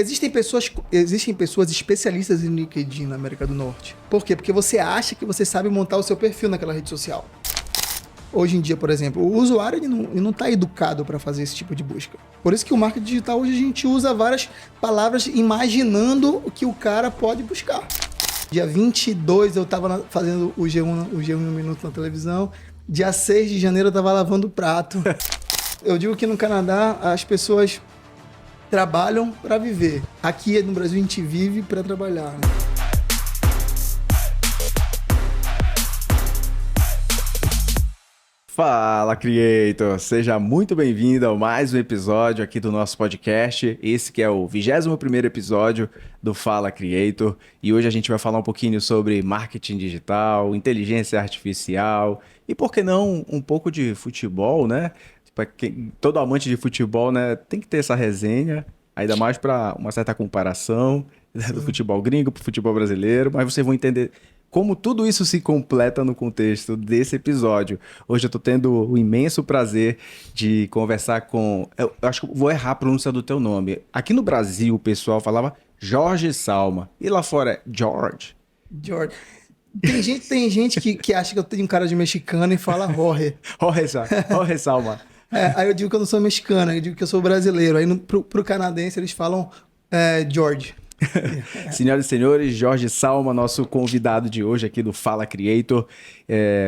Existem pessoas especialistas em LinkedIn na América do Norte. Por quê? Porque você acha que você sabe montar o seu perfil naquela rede social. Hoje em dia, por exemplo, o usuário ele não está educado para fazer esse tipo de busca. Por isso que o marketing digital hoje a gente usa várias palavras imaginando o que o cara pode buscar. Dia 22 eu estava fazendo o G1 no Minuto na televisão. Dia 6 de janeiro eu estava lavando o prato. Eu digo que no Canadá as pessoas trabalham para viver. Aqui no Brasil a gente vive para trabalhar, né? Fala, Creator! Seja muito bem-vindo a mais um episódio aqui do nosso podcast. Esse que é o 21º episódio do Fala, Creator. E hoje a gente vai falar um pouquinho sobre marketing digital, inteligência artificial e, por que não, um pouco de futebol, né? Todo amante de futebol, né, tem que ter essa resenha, ainda mais para uma certa comparação, né, do futebol gringo para o futebol brasileiro, mas vocês vão entender como tudo isso se completa no contexto desse episódio. Hoje eu estou tendo o imenso prazer de conversar com... Eu acho que vou errar a pronúncia do teu nome. Aqui no Brasil o pessoal falava Jorge Salma. E lá fora é George. George. Tem gente que acha que eu tenho um cara de mexicano e fala Jorge. Jorge Salma. Aí eu digo que eu não sou mexicano, eu digo que eu sou brasileiro. Aí pro canadense eles falam George. Senhoras e senhores, Jorge Salma, nosso convidado de hoje aqui do Fala Creator.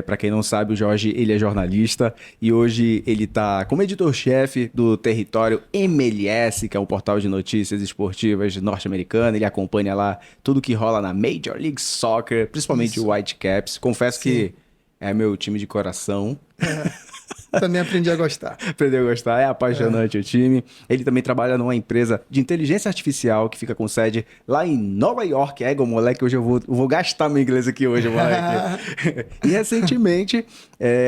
Para quem não sabe, o Jorge ele é jornalista e hoje ele está como editor-chefe do Território MLS, que é um portal de notícias esportivas norte-americano. Ele acompanha lá tudo que rola na Major League Soccer, principalmente o Whitecaps. Confesso que é meu time de coração. Também aprendi a gostar. Aprendeu a gostar, é apaixonante o time. Ele também trabalha numa empresa de inteligência artificial que fica com sede lá em Nova York. Moleque, hoje eu vou gastar meu inglês aqui hoje, moleque. E recentemente,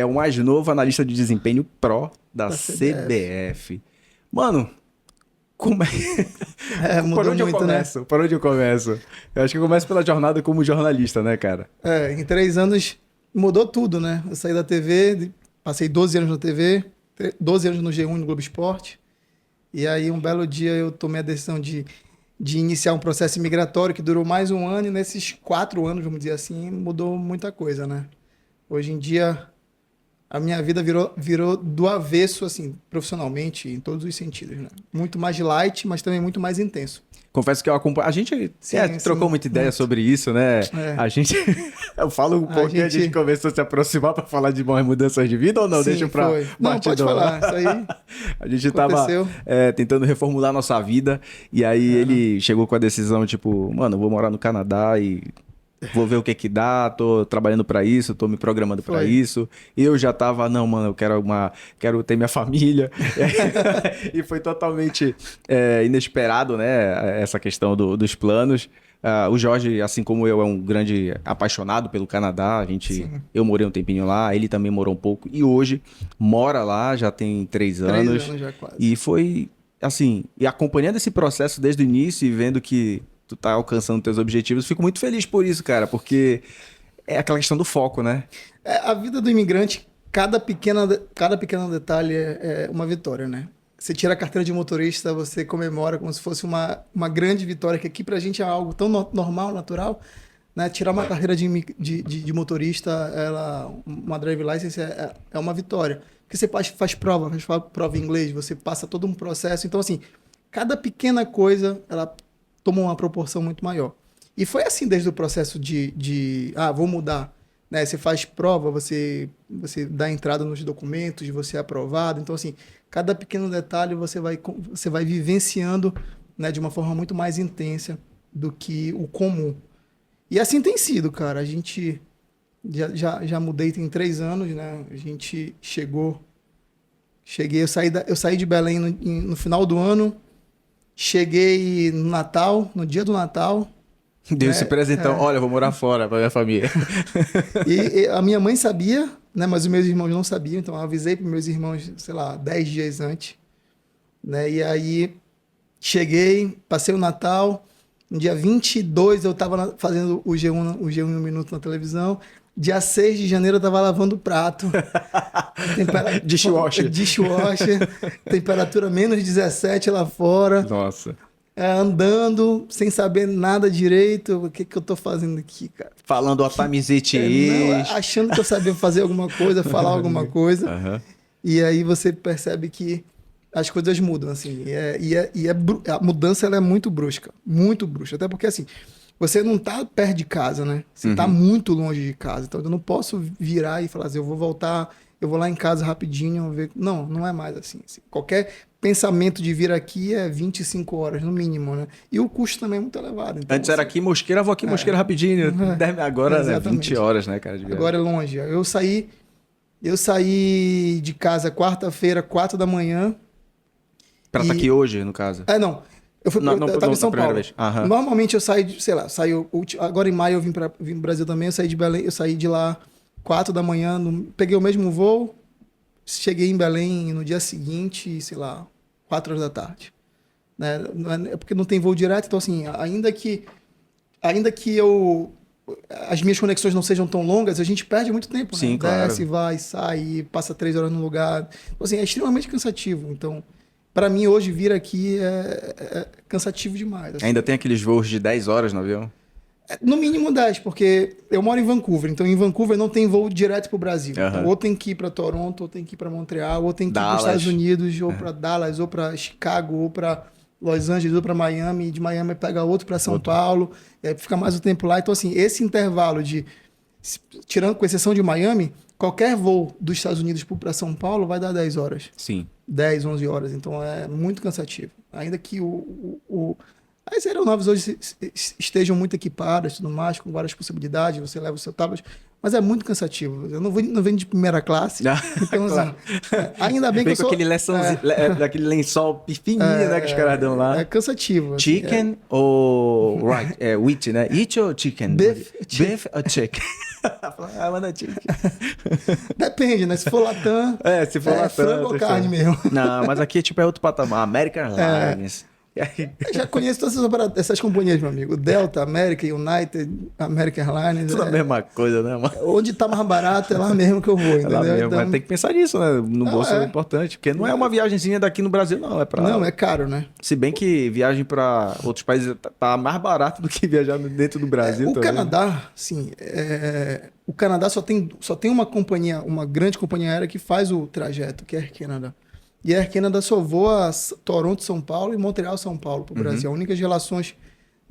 o mais novo analista de desempenho Pro da CBF. Mano, como é? Mudou Por onde muito, eu começo? Né? Por onde eu começo? Eu acho que eu começo pela jornada como jornalista, né, cara? Em 3 anos mudou tudo, né? Eu saí da TV... Passei 12 anos na TV, 12 anos no G1 no Globo Esporte. E aí, um belo dia, eu tomei a decisão de iniciar um processo migratório que durou mais um ano. E nesses 4 anos, vamos dizer assim, mudou muita coisa, né? Hoje em dia, a minha vida virou do avesso, assim, profissionalmente, em todos os sentidos, né? Muito mais light, mas também muito mais intenso. Confesso que eu acompanho. A gente trocou muita ideia sobre isso, né? A gente. Eu falo um pouco que a gente começou a se aproximar para falar de boas mudanças de vida ou não? Deixa para. Não, pode falar. Isso aí. A gente estava tentando reformular nossa vida. E aí ele chegou com a decisão, tipo, mano, eu vou morar no Canadá e vou ver o que dá, tô trabalhando para isso, tô me programando para isso. Eu já tava, não, mano, eu quero ter minha família. E foi totalmente inesperado, né, essa questão dos planos. O Jorge, assim como eu, é um grande apaixonado pelo Canadá. Eu morei um tempinho lá, ele também morou um pouco. E hoje mora lá, já tem 3 anos. 3 anos já quase. E foi, assim, e acompanhando esse processo desde o início e vendo que tu tá alcançando teus objetivos, fico muito feliz por isso, cara, porque é aquela questão do foco, né? A vida do imigrante, cada pequeno detalhe é uma vitória, né? Você tira a carteira de motorista, você comemora como se fosse uma grande vitória, que aqui pra gente é algo tão normal, natural, né? Tirar uma carreira de motorista, uma drive license é uma vitória. Porque você faz prova em inglês, você passa todo um processo. Então, assim, cada pequena coisa, ela toma uma proporção muito maior. E foi assim desde o processo vou mudar. Né? Você faz prova, você dá entrada nos documentos, você é aprovado. Então, assim, cada pequeno detalhe você vai vivenciando, né, de uma forma muito mais intensa do que o comum. E assim tem sido, cara. A gente já mudei tem 3 anos, né? A gente eu saí de Belém no final do ano. Cheguei no Natal, no dia do Natal. Deu esse presentão. Olha, eu vou morar fora pra minha família. E a minha mãe sabia, né? Mas os meus irmãos não sabiam. Então eu avisei para meus irmãos, sei lá, 10 dias antes. Né? E aí cheguei, passei o Natal. No dia 22 eu estava fazendo o G1 no Minuto na televisão. Dia 6 de janeiro eu tava lavando o prato. Dishwasher. Temperatura menos 17 lá fora. Nossa. andando, sem saber nada direito. O que eu tô fazendo aqui, cara? Falando a Tamizete achando que eu sabia fazer alguma coisa, falar alguma coisa. Uhum. E aí você percebe que as coisas mudam, assim. A mudança ela é muito brusca. Muito brusca. Até porque, assim, você não tá perto de casa, né? Você tá muito longe de casa. Então eu não posso virar e falar assim, eu vou voltar, eu vou lá em casa rapidinho, ver. Não, não é mais assim. Qualquer pensamento de vir aqui é 25 horas, no mínimo, né? E o custo também é muito elevado. Então, antes era aqui Mosqueira, vou aqui Mosqueira rapidinho. Agora é 20 horas, né, cara? Agora é longe. Eu saí de casa quarta-feira, 4 da manhã. Pra estar aqui hoje, no caso? Não. Eu tava em São Paulo. Uhum. Normalmente eu saio de, sei lá, agora em maio eu vim pro Brasil também, eu saí de Belém, eu saí de lá 4 da manhã, peguei o mesmo voo, cheguei em Belém no dia seguinte, sei lá, 4 horas da tarde. Né? É porque não tem voo direto, então assim, ainda que as minhas conexões não sejam tão longas, a gente perde muito tempo, sim, né? claro. Desce, vai, sai, passa 3 horas no lugar. Então, assim, é extremamente cansativo. Então, para mim, hoje, vir aqui é cansativo demais. Assim. Ainda tem aqueles voos de 10 horas no avião? No mínimo 10, porque eu moro em Vancouver. Então, em Vancouver não tem voo direto para o Brasil. Uhum. Então, ou tem que ir para Toronto, ou tem que ir para Montreal, ou tem que ir para os Estados Unidos, ou para Dallas, ou para Chicago, ou para Los Angeles, ou para Miami. De Miami pega outro para São Paulo. Fica mais o tempo lá. Então, assim, esse intervalo tirando com exceção de Miami, qualquer voo dos Estados Unidos para São Paulo vai dar 10 horas. Sim. 10, 11 horas. Então é muito cansativo. Ainda que as aeronaves hoje estejam muito equipadas, tudo mais, com várias possibilidades, você leva o seu tablet, mas é muito cansativo. Eu não venho de primeira classe. Então, claro. Assim, ainda bem que eu sou... aquele daquele lençol fininho, né, que os caras dão lá. É cansativo. Assim, chicken ou... wheat, né? Eat ou chicken? Beef ou chicken? Manda chicken. Depende, né? Se for Latam, se for Latam, frango ou carne mesmo. Não, mas aqui tipo é outro patamar. American Airlines. Eu já conheço todas essas companhias, meu amigo. Delta, American, United, American Airlines. Tudo a mesma coisa, né, mano? Onde tá mais barato, é lá mesmo que eu vou, entendeu? Então... Mas tem que pensar nisso, né? No bolso é importante. Porque não é uma viagemzinha daqui no Brasil, não. Não, é caro, né? Se bem que viagem para outros países tá mais barato do que viajar dentro do Brasil. O Canadá, sim. O Canadá só tem uma companhia, uma grande companhia aérea que faz o trajeto, que é a Air Canada. E a Air Canada só voa Toronto, São Paulo e Montreal, São Paulo para o Brasil. As únicas relações,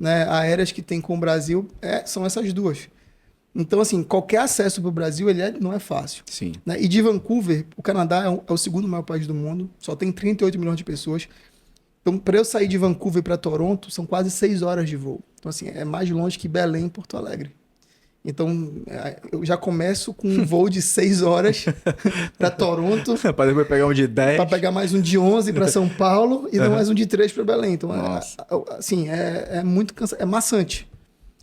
né, aéreas que tem com o Brasil são essas duas. Então, assim, qualquer acesso para o Brasil não é fácil. Sim. Né? E de Vancouver, o Canadá é o segundo maior país do mundo, só tem 38 milhões de pessoas. Então, para eu sair de Vancouver para Toronto, são quase 6 horas de voo. Então, assim, é mais longe que Belém e Porto Alegre. Então, eu já começo com um voo de 6 horas para Toronto. Para depois pegar um de 10. Para pegar mais um de 11 para São Paulo e mais um de 3 para Belém. Então, assim, muito cansativo. É maçante.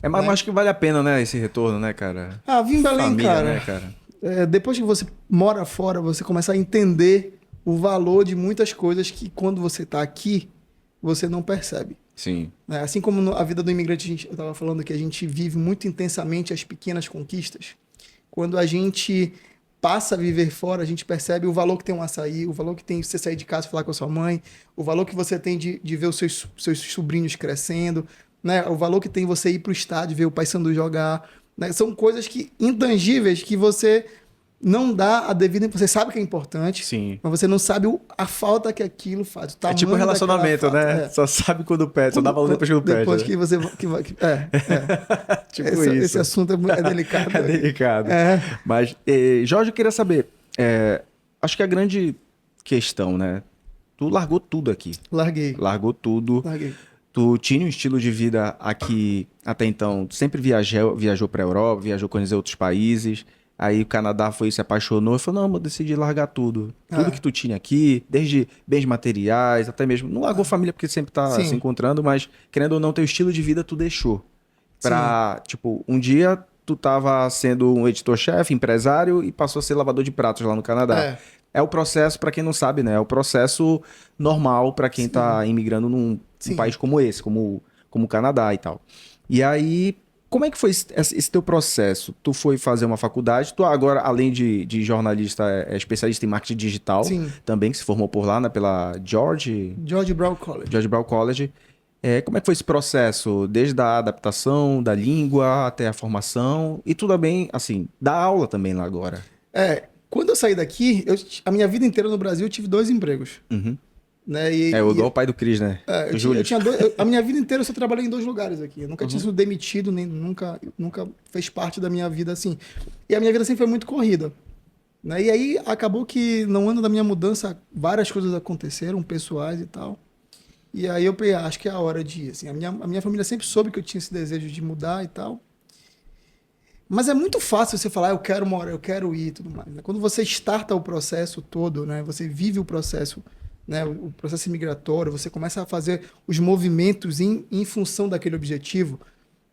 Mas acho que vale a pena, né, esse retorno, né, cara? Vim em Belém, família, cara. Né, cara? Depois que você mora fora, você começa a entender o valor de muitas coisas que quando você está aqui, você não percebe. Sim. Assim como a vida do imigrante, eu estava falando que a gente vive muito intensamente as pequenas conquistas. Quando a gente passa a viver fora, a gente percebe o valor que tem um açaí, o valor que tem você sair de casa e falar com a sua mãe, o valor que você tem de ver os seus sobrinhos crescendo, né? O valor que tem você ir para o estádio, ver o Paysandu jogar. Né? São coisas intangíveis que você não dá a devida... Você sabe que é importante, sim, mas você não sabe a falta que aquilo faz. É tipo relacionamento, né? Só sabe quando perde, só dá valor depois que perde. Depois que você... tipo isso. Esse assunto é delicado. É delicado. Mas, Jorge, eu queria saber... acho que a grande questão, né? Tu largou tudo aqui. Largou tudo. Larguei. Tu tinha um estilo de vida aqui até então. Tu sempre viajou pra Europa, viajou conhecer outros países... Aí o Canadá se apaixonou e falou, não, eu decidi largar tudo. Tudo que tu tinha aqui, desde bens materiais, até mesmo... Não largou família porque sempre tá se encontrando, mas querendo ou não, teu estilo de vida tu deixou. Pra, tipo, um dia tu tava sendo um editor-chefe, empresário e passou a ser lavador de pratos lá no Canadá. É o processo, pra quem não sabe, né? É o processo normal pra quem tá imigrando num país como esse, como o Canadá e tal. E aí... Como é que foi esse teu processo? Tu foi fazer uma faculdade, tu agora, além de jornalista, é especialista em marketing digital, também, que se formou por lá, né, pela George Brown College. George Brown College. Como é que foi esse processo? Desde a adaptação da língua até a formação e tudo bem, assim, da aula também lá agora. Quando eu saí daqui, a minha vida inteira no Brasil eu tive 2 empregos. Uhum. Né? Igual o pai do Cris, né? A minha vida inteira eu só trabalhei em 2 lugares aqui. Eu nunca tinha sido demitido, nem nunca fez parte da minha vida assim. E a minha vida sempre foi muito corrida. Né? E aí acabou que no ano da minha mudança várias coisas aconteceram, pessoais e tal. E aí eu pensei, acho que é a hora de ir. Assim, a minha família sempre soube que eu tinha esse desejo de mudar e tal. Mas é muito fácil você falar, eu quero morar, eu quero ir e tudo mais. Né? Quando você starta o processo todo, né? Você vive o processo, né? O processo imigratório, você começa a fazer os movimentos em função daquele objetivo,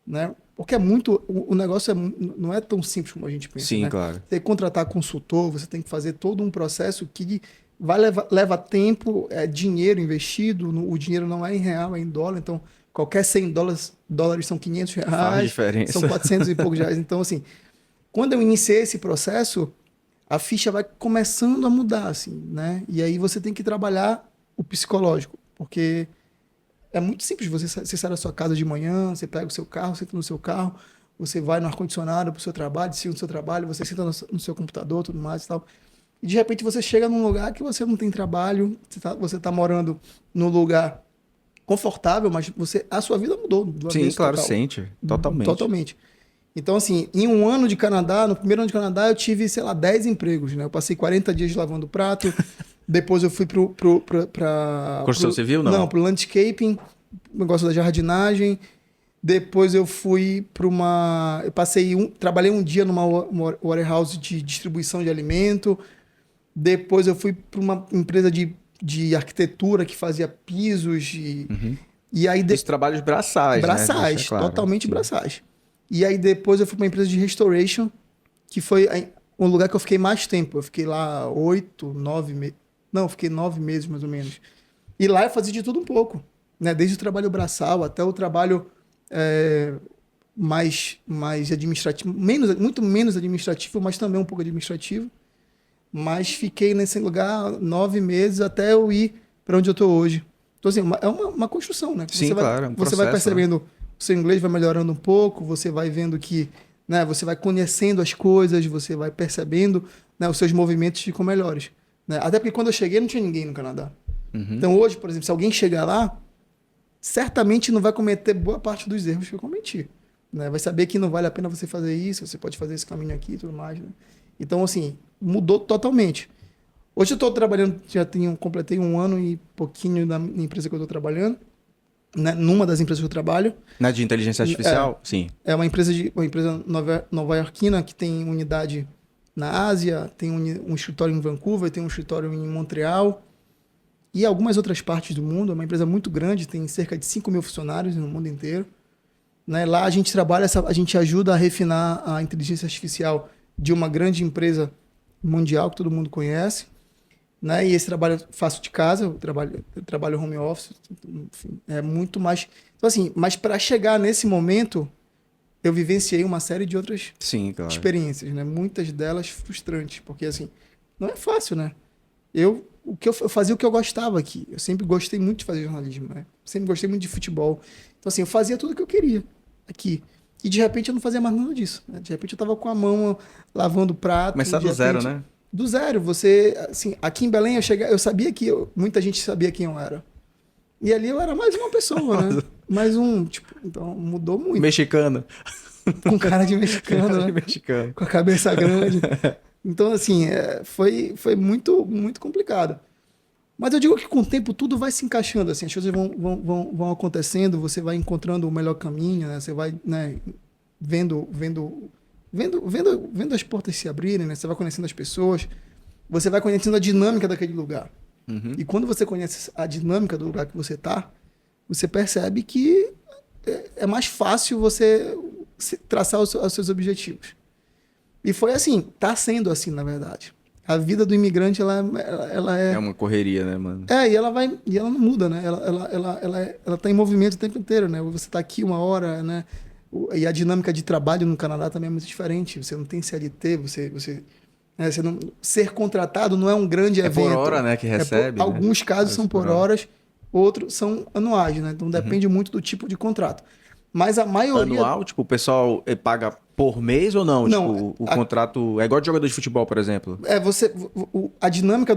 né? Porque o negócio não é tão simples como a gente pensa. Sim, né? claro. Você tem que contratar consultor, você tem que fazer todo um processo que leva tempo, dinheiro investido, o dinheiro não é em real, é em dólar, então qualquer $100 são R$500, Faz diferença. são 400 e poucos reais. Então, assim, quando eu iniciei esse processo, a ficha vai começando a mudar, assim, né? E aí você tem que trabalhar o psicológico, porque é muito simples, você sai da sua casa de manhã, você pega o seu carro, senta no seu carro, você vai no ar-condicionado para o seu trabalho, siga no seu trabalho, você senta no seu computador, tudo mais e tal. E de repente você chega num lugar que você não tem trabalho, você tá morando num lugar confortável, mas a sua vida mudou. Sim, claro, sente. Totalmente. Totalmente. Então, assim, em um ano de Canadá, no primeiro ano de Canadá, eu tive, sei lá, 10 empregos, né? Eu passei 40 dias lavando prato, depois eu fui para Construção civil, não? Não, pro landscaping, negócio da jardinagem. Depois eu fui para uma... trabalhei um dia numa warehouse de distribuição de alimento. Depois eu fui para uma empresa de arquitetura que fazia pisos e aí... Os trabalhos braçais, braçais, né? Claro. Totalmente Sim. braçais. E aí depois eu fui para uma empresa de restoration, que foi um lugar que eu fiquei mais tempo. Eu fiquei lá 8, 9 meses. Não, eu fiquei 9 meses mais ou menos. E lá eu fazia de tudo um pouco, né? Desde o trabalho braçal até o trabalho mais administrativo, muito menos administrativo, mas também um pouco administrativo. Mas fiquei nesse lugar 9 meses até eu ir para onde eu estou hoje. Então, assim, é uma construção, né? Sim, claro. Você vai percebendo, o seu inglês vai melhorando um pouco, você vai vendo que, né, você vai conhecendo as coisas, você vai percebendo, né, os seus movimentos ficam melhores. Né? Até porque quando eu cheguei não tinha ninguém no Canadá. Então hoje, por exemplo, se alguém chegar lá, certamente não vai cometer boa parte dos erros que eu cometi. Né? Vai saber que não vale a pena você fazer isso, você pode fazer esse caminho aqui e tudo mais. Né? Então, assim, mudou totalmente. Hoje eu estou trabalhando, completei 1 ano e pouquinho na empresa que eu estou trabalhando, né? Numa das empresas que eu trabalho. Na de inteligência artificial? Sim. É uma empresa nova-iorquina que tem unidade na Ásia, tem um escritório em Vancouver, tem um escritório em Montreal e algumas outras partes do mundo. É uma empresa muito grande, tem cerca de 5 mil funcionários no mundo inteiro. Né? Lá a gente trabalha, a gente ajuda a refinar a inteligência artificial de uma grande empresa mundial que todo mundo conhece. Né? E esse trabalho eu faço de casa, eu trabalho home office, enfim, é muito mais... Então, assim, mas para chegar nesse momento, eu vivenciei uma série de outras experiências, né? Muitas delas frustrantes, porque, assim, não é fácil, né? Eu fazia o que eu gostava aqui. Eu sempre gostei muito de fazer jornalismo, né? Sempre gostei muito de futebol. Então, assim, eu fazia tudo o que eu queria aqui. E, de repente, eu não fazia mais nada disso. Né? De repente, eu estava com a mão lavando prato. Começar do zero, né? Do zero. Você, assim, aqui em Belém, eu sabia que muita gente sabia quem eu era. E ali eu era mais uma pessoa, né? Mais um, tipo, então mudou muito. Mexicano. Com cara de mexicano, né? Mexicano. Com a cabeça grande. Então, assim, foi muito, muito complicado. Mas eu digo que com o tempo tudo vai se encaixando, assim, as coisas vão acontecendo, você vai encontrando o melhor caminho, né? Você vai, né, vendo as portas se abrirem, né? Você vai conhecendo as pessoas, você vai conhecendo a dinâmica daquele lugar. E quando você conhece a dinâmica do lugar que você está, você percebe que é mais fácil você traçar os seus objetivos. E foi assim, está sendo assim, na verdade. A vida do imigrante, ela é... É uma correria, né, mano? E ela não muda, né? Ela tá em movimento o tempo inteiro, né? Você está aqui 1 hora, né? E a dinâmica de trabalho no Canadá também é muito diferente. Você não tem CLT, você não, ser contratado não é um grande evento. É por hora, né, que recebe. Alguns casos são por horas. outros são anuais, né? Então depende muito do tipo de contrato. Mas a maioria... Anual? Tipo, o pessoal paga por mês ou não? Não, tipo, o contrato... É igual de jogador de futebol, por exemplo. A dinâmica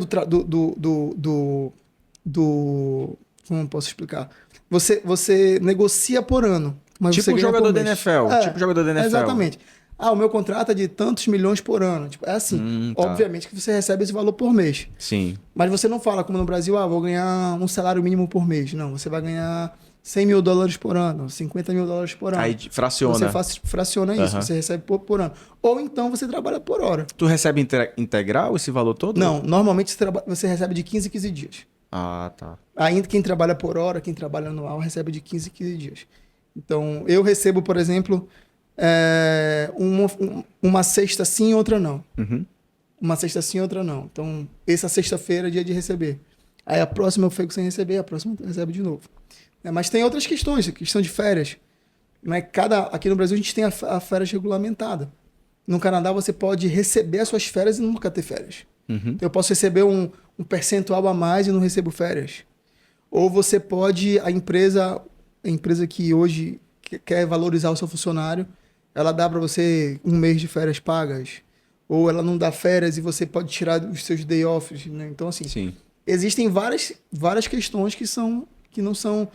como eu posso explicar? Você negocia por ano. Mas tipo você ganha jogador por da mês. NFL. Tipo jogador da NFL. Exatamente. O meu contrato é de tantos milhões por ano. Tipo, é assim. Tá. Obviamente que você recebe esse valor por mês. Sim. Mas você não fala como no Brasil, vou ganhar um salário mínimo por mês. Não, você vai ganhar $100 mil por ano, $50 mil por ano. Aí fraciona. Você fraciona isso, você recebe por ano. Ou então você trabalha por hora. Tu recebe integral esse valor todo? Não, normalmente você recebe de 15 em 15 dias. Ah, tá. Ainda quem trabalha por hora, quem trabalha anual, recebe de 15 em 15 dias. Então, eu recebo, por exemplo, uma sexta sim, outra não. Uhum. Uma sexta sim, outra não. Então, essa sexta-feira é dia de receber. Aí a próxima eu fico sem receber, a próxima eu recebo de novo. Mas tem outras questões, questão de férias. Aqui no Brasil a gente tem a férias regulamentada. No Canadá você pode receber as suas férias e nunca ter férias. Uhum. Eu posso receber um percentual a mais e não recebo férias. Ou você pode, a empresa que hoje quer valorizar o seu funcionário, ela dá para você 1 mês de férias pagas. Ou ela não dá férias e você pode tirar os seus day offs. Né? Então, assim, sim, existem várias questões que não são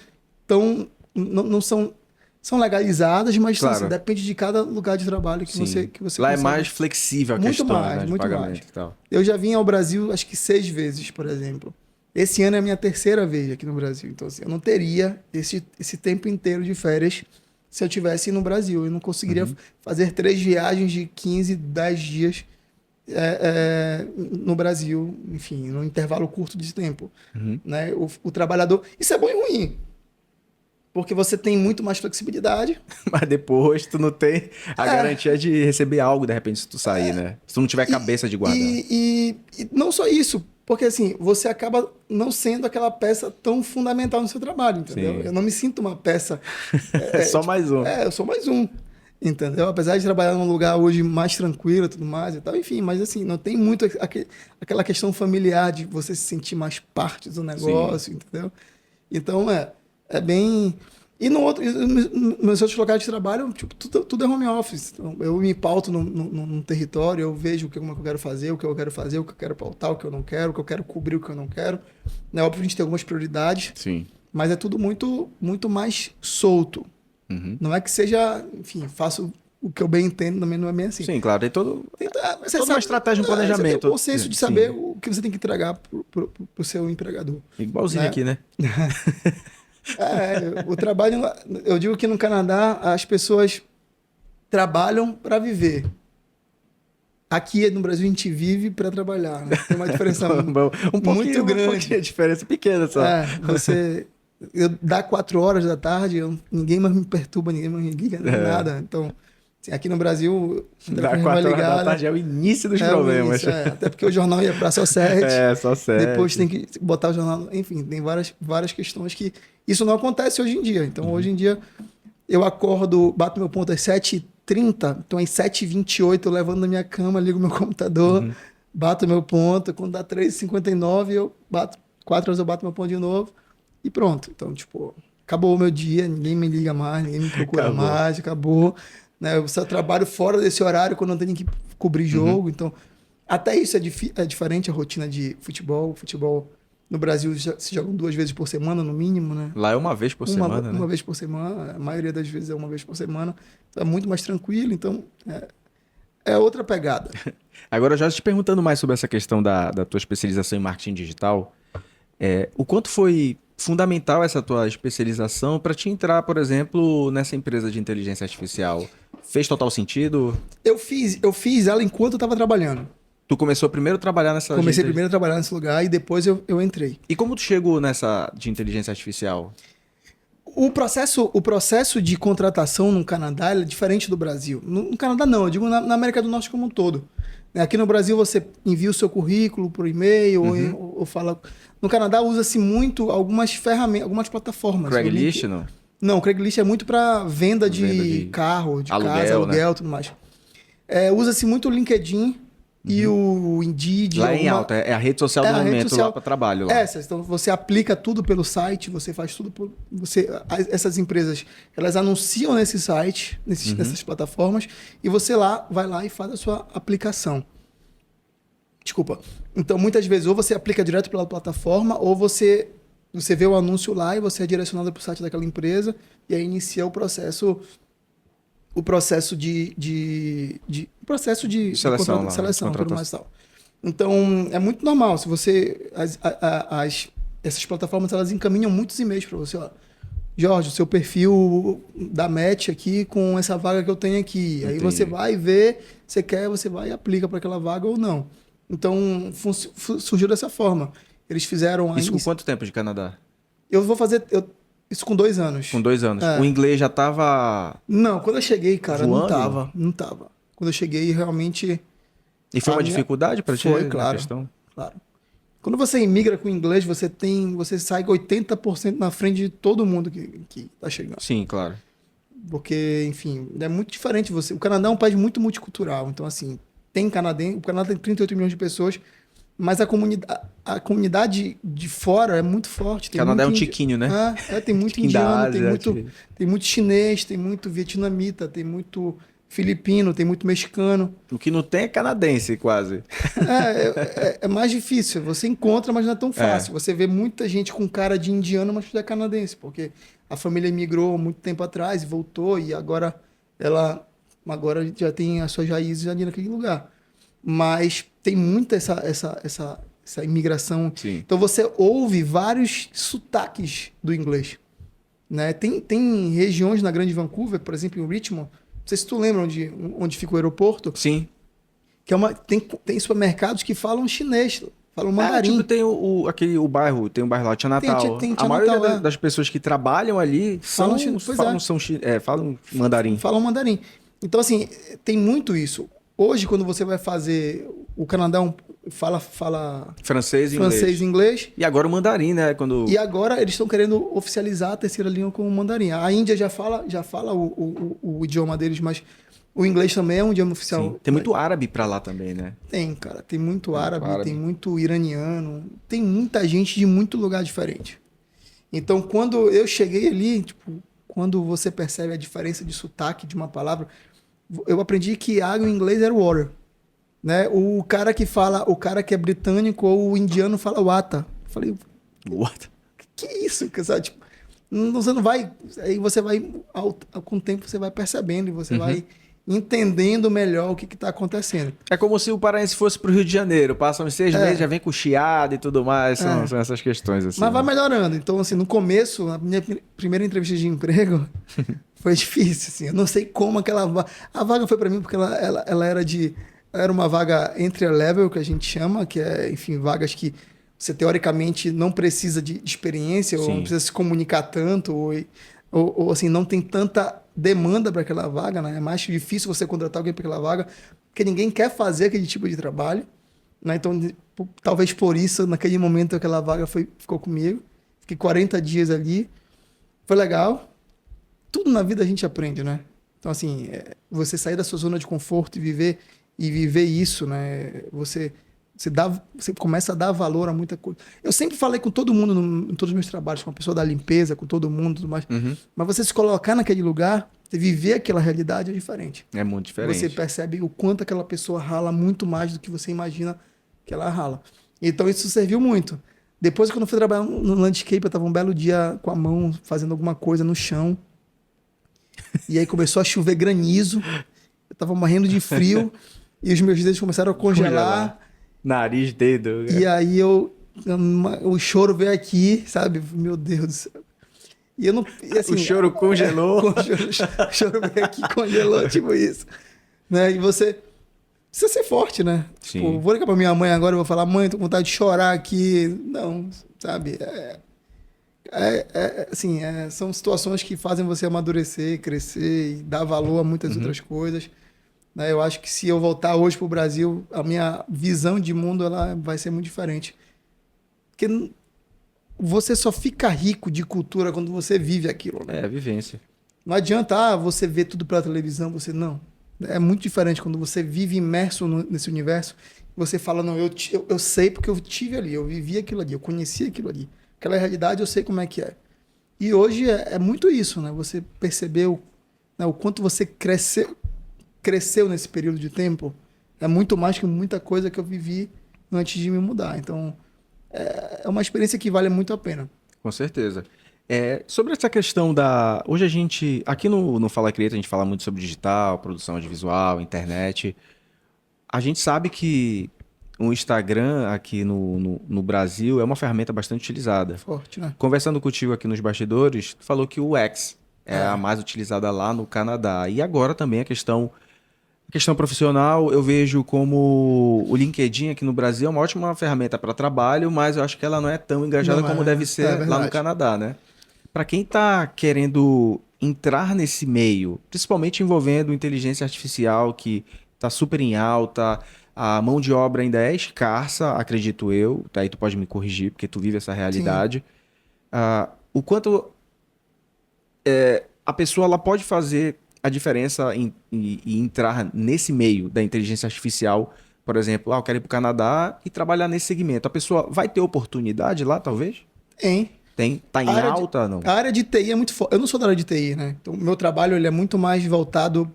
tão... Não são legalizadas, mas claro. Assim, depende de cada lugar de trabalho que você Lá consegue. É mais flexível a muito questão, mais, né, de muito pagamento mais. e tal. Eu já vim ao Brasil acho que 6 vezes, por exemplo. Esse ano é a minha 3ª vez aqui no Brasil. Então, assim, eu não teria esse tempo inteiro de férias se eu estivesse no Brasil. Eu não conseguiria fazer 3 viagens de 15, 10 dias no Brasil, enfim, num intervalo curto de tempo. Né? O trabalhador... Isso é bom e ruim. Porque você tem muito mais flexibilidade. Mas depois tu não tem a garantia de receber algo, de repente, se tu sair, né? Se tu não tiver cabeça de guardar. E não só isso, porque assim, você acaba não sendo aquela peça tão fundamental no seu trabalho, entendeu? Sim. Eu não me sinto uma peça... só mais um. eu sou mais um, entendeu? Apesar de trabalhar num lugar hoje mais tranquilo e tudo mais e tal, enfim, mas assim, não tem muito aquela questão familiar de você se sentir mais parte do negócio, entendeu? Então, é bem... E nos outros locais de trabalho, tipo, tudo é home office. Então, eu me pauto num território, eu vejo como é que eu quero fazer, o que eu quero fazer, o que eu quero pautar, o que eu não quero, o que eu quero cobrir, o que eu não quero. É óbvio que a gente tem algumas prioridades, mas é tudo muito, muito mais solto. Não é que seja, enfim, faço o que eu bem entendo, também não é bem assim. Sim, claro, tem toda uma estratégia, um planejamento. Você tem o consenso de saber o que você tem que entregar pro seu empregador. Igualzinho aqui, né? O trabalho... Eu digo que no Canadá as pessoas trabalham para viver. Aqui no Brasil a gente vive para trabalhar. Né? Tem uma diferença muito grande. Um pouquinho, diferença pequena só. Dá 4 horas da tarde, ninguém mais me perturba, ninguém mais me liga, nada. Então, assim, aqui no Brasil... Dá 4 horas da tarde é o início dos problemas. Até porque o jornal ia para só 7. Só 7. Depois tem que botar o jornal... Enfim, tem várias questões que... Isso não acontece hoje em dia. Então, hoje em dia, eu acordo, bato meu ponto às 7h30, então às 7h28 eu levanto da minha cama, ligo meu computador, bato meu ponto. Quando dá 3h59, eu bato 4 horas, eu bato meu ponto de novo e pronto. Então, tipo, acabou o meu dia, ninguém me liga mais, ninguém me procura mais, acabou. Né? Eu só trabalho fora desse horário quando eu tenho que cobrir jogo. Então, até isso é diferente a rotina de futebol. Futebol no Brasil se jogam 2 vezes por semana, no mínimo, né? Lá é 1 vez por semana, né? 1 vez por semana, a maioria das vezes é 1 vez por semana. É muito mais tranquilo, então é outra pegada. Agora, já te perguntando mais sobre essa questão da tua especialização em marketing digital, o quanto foi fundamental essa tua especialização para te entrar, por exemplo, nessa empresa de inteligência artificial? Fez total sentido? Eu fiz ela enquanto eu estava trabalhando. Tu começou primeiro a trabalhar nessa... Comecei primeiro a trabalhar nesse lugar e depois eu entrei. E como tu chegou nessa de inteligência artificial? O processo de contratação no Canadá é diferente do Brasil. No Canadá não, eu digo na América do Norte como um todo. Aqui no Brasil você envia o seu currículo por e-mail ou fala... No Canadá usa-se muito algumas ferramentas, algumas plataformas. Craigslist, não? Não, o Craigslist é muito para venda de carro, de casa, aluguel e tudo mais. Usa-se muito o LinkedIn e o Indeed. Lá em alta, é a rede social do momento lá para trabalho. Lá. Então você aplica tudo pelo site, você faz tudo por... essas empresas, elas anunciam nesse site, nessas plataformas, e você vai lá e faz a sua aplicação. Desculpa. Então, muitas vezes, ou você aplica direto pela plataforma, ou você vê o anúncio lá e você é direcionado para o site daquela empresa, e aí inicia o processo de seleção, tudo mais tal. Então, é muito normal. Se você essas plataformas, elas encaminham muitos e-mails para você, ó. Jorge, o seu perfil da match aqui com essa vaga que eu tenho aqui. Entendi. Aí você vai ver, você vai e aplica para aquela vaga ou não. Então, surgiu dessa forma. Eles fizeram... Isso com quanto tempo de Canadá? Eu vou fazer... Isso com 2 anos. Com 2 anos. O inglês já tava... Não, quando eu cheguei, cara, voando? Não tava. Quando eu cheguei, realmente... E foi uma dificuldade para ti? Foi, claro. Questão? Claro. Quando você imigra com o inglês, você sai 80% na frente de todo mundo que tá chegando. Sim, claro. Porque, enfim, é muito diferente. O Canadá é um país muito multicultural. Então, assim, o Canadá tem 38 milhões de pessoas, mas a comunidade de fora é muito forte. O Canadá é um tiquinho, né? Tem muito indiano, tem muito chinês, tem muito vietnamita, tem muito filipino, tem muito mexicano. O que não tem é canadense, quase. É mais difícil. Você encontra, mas não é tão fácil. Você vê muita gente com cara de indiano, mas é canadense, porque a família migrou muito tempo atrás e voltou, e agora já tem as suas raízes ali naquele lugar. Mas tem muita essa imigração. Sim. Então você ouve vários sotaques do inglês. Né? Tem regiões na Grande Vancouver, por exemplo, em Richmond, não sei se tu lembra onde fica o aeroporto. Sim. Que tem supermercados que falam chinês, falam mandarim. Tem o bairro lá, Chinatown. A maioria das pessoas que trabalham ali falam mandarim. Falam mandarim. Então, assim, tem muito isso. Hoje, quando você vai fazer... O Canadá fala francês e inglês. E agora o mandarim, né? E agora eles estão querendo oficializar a terceira língua como mandarim. A Índia já fala o idioma deles, mas o inglês também é um idioma oficial. Sim. Tem muito árabe pra lá também, né? Tem, cara. Tem muito árabe, tem muito iraniano. Tem muita gente de muito lugar diferente. Então, quando eu cheguei ali, quando você percebe a diferença de sotaque de uma palavra... Eu aprendi que água em inglês era water, né? O cara que é britânico ou o indiano fala water. Eu falei, what? Que isso? Sabe? Você não vai... Aí você vai, com o tempo, você vai percebendo e você vai entendendo melhor o que está acontecendo. É como se o paraense fosse para o Rio de Janeiro. Passa uns 6 meses, já vem com chiado e tudo mais. São essas questões. Assim, mas vai melhorando. Então, assim, no começo, na minha primeira entrevista de emprego... Foi difícil, assim. Eu não sei como aquela vaga... A vaga foi para mim porque ela era uma vaga entry level, que a gente chama, que é, enfim, vagas que você teoricamente não precisa de experiência, ou não precisa se comunicar tanto, ou assim, não tem tanta demanda para aquela vaga, né? É mais difícil você contratar alguém para aquela vaga, porque ninguém quer fazer aquele tipo de trabalho, né? Então, talvez por isso, naquele momento, aquela vaga ficou comigo. Fiquei 40 dias ali. Foi legal. Tudo na vida a gente aprende, né? Então, assim, você sair da sua zona de conforto e viver isso, né? Você começa a dar valor a muita coisa. Eu sempre falei com todo mundo em todos os meus trabalhos, com a pessoa da limpeza, com todo mundo, tudo mais. Mas você se colocar naquele lugar, você viver aquela realidade é diferente. É muito diferente. Você percebe o quanto aquela pessoa rala muito mais do que você imagina que ela rala. Então, isso serviu muito. Depois, quando eu fui trabalhar no landscape, eu estava um belo dia com a mão fazendo alguma coisa no chão. E aí começou a chover granizo. Eu tava morrendo de frio. E os meus dedos começaram a congelar. Nariz, dedo. E aí o choro veio aqui, sabe? Meu Deus do céu. E eu não... E assim, o choro congelou. O choro veio aqui e congelou, tipo isso. Né? E você precisa ser forte, né? Sim. Tipo, vou ligar pra minha mãe agora e vou falar, mãe, tô com vontade de chorar aqui. Não, sabe? São situações que fazem você amadurecer, crescer e dar valor a muitas outras coisas. Né? Eu acho que se eu voltar hoje para o Brasil, a minha visão de mundo ela vai ser muito diferente. Porque você só fica rico de cultura quando você vive aquilo. Né? É, vivência. Não adianta você ver tudo pela televisão, você não. É muito diferente quando você vive imerso nesse universo. Você fala, não, eu sei porque eu tive ali, eu vivi aquilo ali, eu conheci aquilo ali. Aquela realidade eu sei como é que é. E hoje é muito isso, né? Você percebeu, né, o quanto você cresceu nesse período de tempo. É muito mais que muita coisa que eu vivi antes de me mudar. Então, é uma experiência que vale muito a pena. Com certeza. Sobre essa questão da... Hoje a gente... Aqui no Fala Creator a gente fala muito sobre digital, produção de visual, internet. A gente sabe que o Instagram aqui no Brasil é uma ferramenta bastante utilizada. Forte, né? Conversando contigo aqui nos bastidores, tu falou que o X é a mais utilizada lá no Canadá. E agora também a questão profissional, eu vejo como o LinkedIn aqui no Brasil é uma ótima ferramenta para trabalho, mas eu acho que ela não é tão engajada como deve ser lá no Canadá, né? Para quem está querendo entrar nesse meio, principalmente envolvendo inteligência artificial, que está super em alta, a mão de obra ainda é escassa, acredito eu, aí tu pode me corrigir, porque tu vive essa realidade. O quanto a pessoa ela pode fazer a diferença em entrar nesse meio da inteligência artificial, por exemplo, eu quero ir para o Canadá e trabalhar nesse segmento. A pessoa vai ter oportunidade lá, talvez? Tem? Tá em alta, não? A área de TI é muito forte. Eu não sou da área de TI, né? Então, o meu trabalho ele é muito mais voltado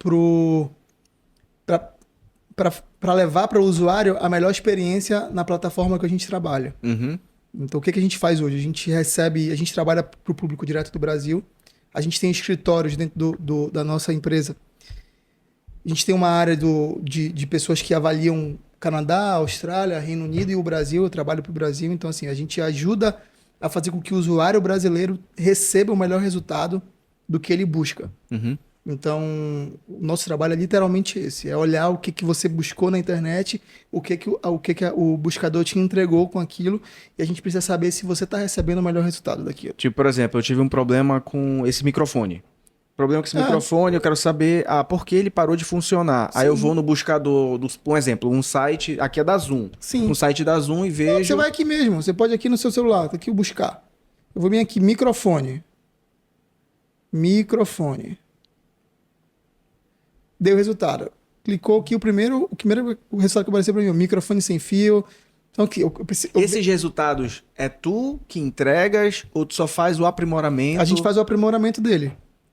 para levar para o usuário a melhor experiência na plataforma que a gente trabalha. Uhum. Então, o que a gente faz hoje? A gente trabalha para o público direto do Brasil. A gente tem escritórios dentro da nossa empresa. A gente tem uma área de pessoas que avaliam Canadá, Austrália, Reino Unido e o Brasil. Eu trabalho para o Brasil. Então, assim, a gente ajuda a fazer com que o usuário brasileiro receba o melhor resultado do que ele busca. Uhum. Então, o nosso trabalho é literalmente esse. É olhar o que você buscou na internet, o que o buscador te entregou com aquilo, e a gente precisa saber se você está recebendo o melhor resultado daquilo. Tipo, por exemplo, eu tive um problema com esse microfone. Problema com esse microfone, eu quero saber por que ele parou de funcionar. Sim. Aí eu vou no buscador, por exemplo, um site, aqui é da Zoom. Sim. Um site da Zoom e vejo... Você vai aqui mesmo, você pode aqui no seu celular, tá aqui o buscar. Eu vou vir aqui, microfone. Deu o resultado. Clicou aqui, o primeiro resultado que apareceu para mim, o microfone sem fio. Então, aqui, esses resultados, é tu que entregas ou tu só faz o aprimoramento? A gente faz o aprimoramento dele.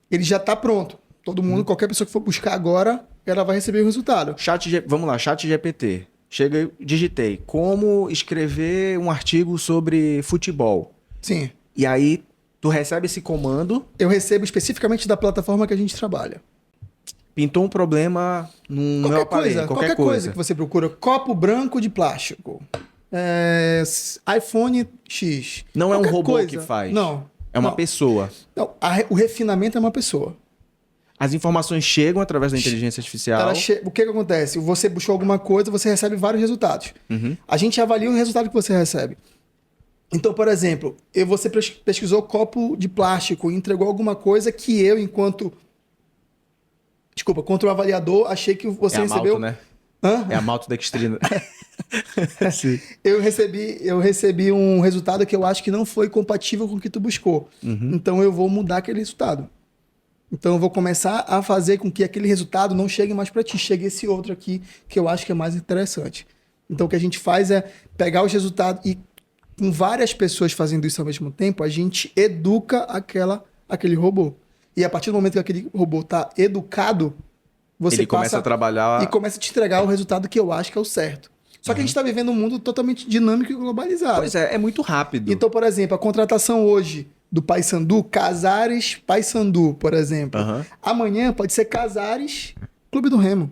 Ele já está pronto. Todo mundo, qualquer pessoa que for buscar agora, ela vai receber o resultado. Vamos lá, ChatGPT. Chega, digitei. Como escrever um artigo sobre futebol. Sim. E aí, tu recebe esse comando. Eu recebo especificamente da plataforma que a gente trabalha. Pintou um problema no meu aparelho. Qualquer coisa que você procura. Copo branco de plástico. iPhone X. Não é um robô que faz. Não. É uma pessoa. Não, o refinamento é uma pessoa. As informações chegam através da inteligência artificial. O que acontece? Você buscou alguma coisa, você recebe vários resultados. Uhum. A gente avalia o resultado que você recebe. Então, por exemplo, você pesquisou copo de plástico e entregou alguma coisa que eu, enquanto o avaliador, achei que você recebeu... Malto, né? Hã? É a maltodextrina. Sim. Eu recebi um resultado que eu acho que não foi compatível com o que tu buscou. Uhum. Então, eu vou mudar aquele resultado. Então, eu vou começar a fazer com que aquele resultado não chegue mais para ti. Chegue esse outro aqui, que eu acho que é mais interessante. Então, o que a gente faz é pegar os resultados e, com várias pessoas fazendo isso ao mesmo tempo, a gente educa aquele robô. E a partir do momento que aquele robô está educado, ele começa a trabalhar... E começa a te entregar o resultado que eu acho que é o certo. Só que a gente está vivendo um mundo totalmente dinâmico e globalizado. Pois é muito rápido. Então, por exemplo, a contratação hoje do Paysandu, Casares Paysandu, por exemplo. Uhum. Amanhã pode ser Casares Clube do Remo.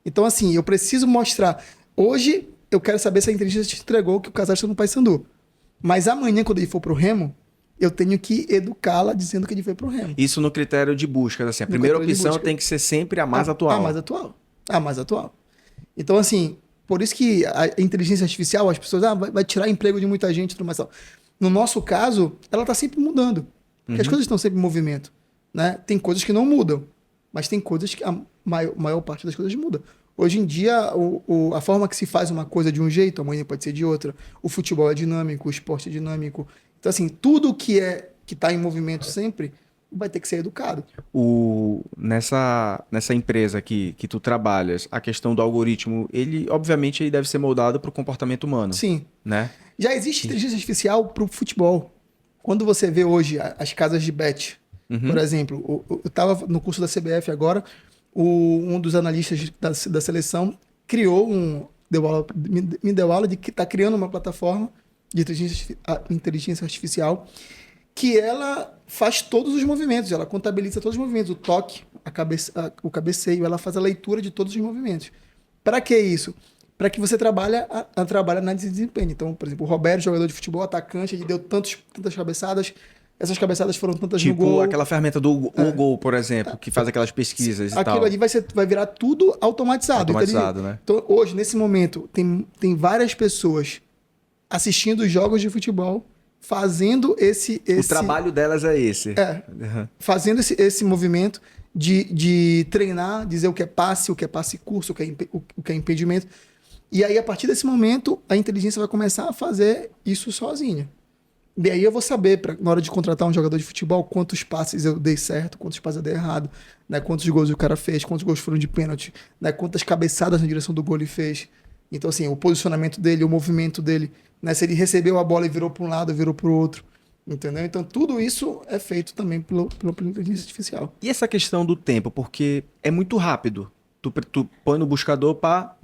Então, assim, eu preciso mostrar. Hoje, eu quero saber se a inteligência te entregou que o Casares está no Paysandu. Mas amanhã, quando ele for pro Remo, eu tenho que educá-la dizendo que ele foi pro Remo. Isso no critério de busca. Assim, a primeira opção tem que ser sempre a mais atual. A mais atual. Então, assim, por isso que a inteligência artificial, as pessoas, vai tirar emprego de muita gente e tudo mais. No nosso caso, ela está sempre mudando. Porque as coisas estão sempre em movimento. Né? Tem coisas que não mudam, mas tem coisas que a maior parte das coisas muda. Hoje em dia, a forma que se faz uma coisa de um jeito, amanhã pode ser de outra. O futebol é dinâmico, o esporte é dinâmico. Então, assim, tudo que está em movimento sempre vai ter que ser educado. Nessa empresa que tu trabalhas, a questão do algoritmo, ele, obviamente, ele deve ser moldado para o comportamento humano. Sim. Né? Já existe inteligência artificial para o futebol. Quando você vê hoje as casas de bet, por exemplo, eu estava no curso da CBF agora, um dos analistas da seleção criou me deu aula de que está criando uma plataforma de inteligência artificial que ela faz todos os movimentos, ela contabiliza todos os movimentos, o toque, o cabeceio, ela faz a leitura de todos os movimentos. Para que isso? Para que você trabalhe na análise de desempenho. Então, por exemplo, o Roberto, jogador de futebol, atacante, ele deu tantas cabeçadas, essas cabeçadas foram tantas no gol. Tipo aquela ferramenta do Gol, por exemplo, que faz aquelas pesquisas e tal. Aquilo ali vai virar tudo automatizado. Automatizado, né? Então, hoje, nesse momento, tem várias pessoas assistindo os jogos de futebol, fazendo esse... O trabalho delas é esse. Fazendo esse movimento de treinar, dizer o que é passe curso, o que é impedimento. E aí, a partir desse momento, a inteligência vai começar a fazer isso sozinha. E aí eu vou saber, na hora de contratar um jogador de futebol, quantos passes eu dei certo, quantos passes eu dei errado, né? Quantos gols o cara fez, quantos gols foram de pênalti, né? Quantas cabeçadas na direção do gol ele fez. Então, assim, o posicionamento dele, o movimento dele, né? Se ele recebeu a bola e virou para um lado, virou para o outro. Entendeu? Então, tudo isso é feito também pela inteligência artificial. E essa questão do tempo, porque é muito rápido. Tu põe no buscador para...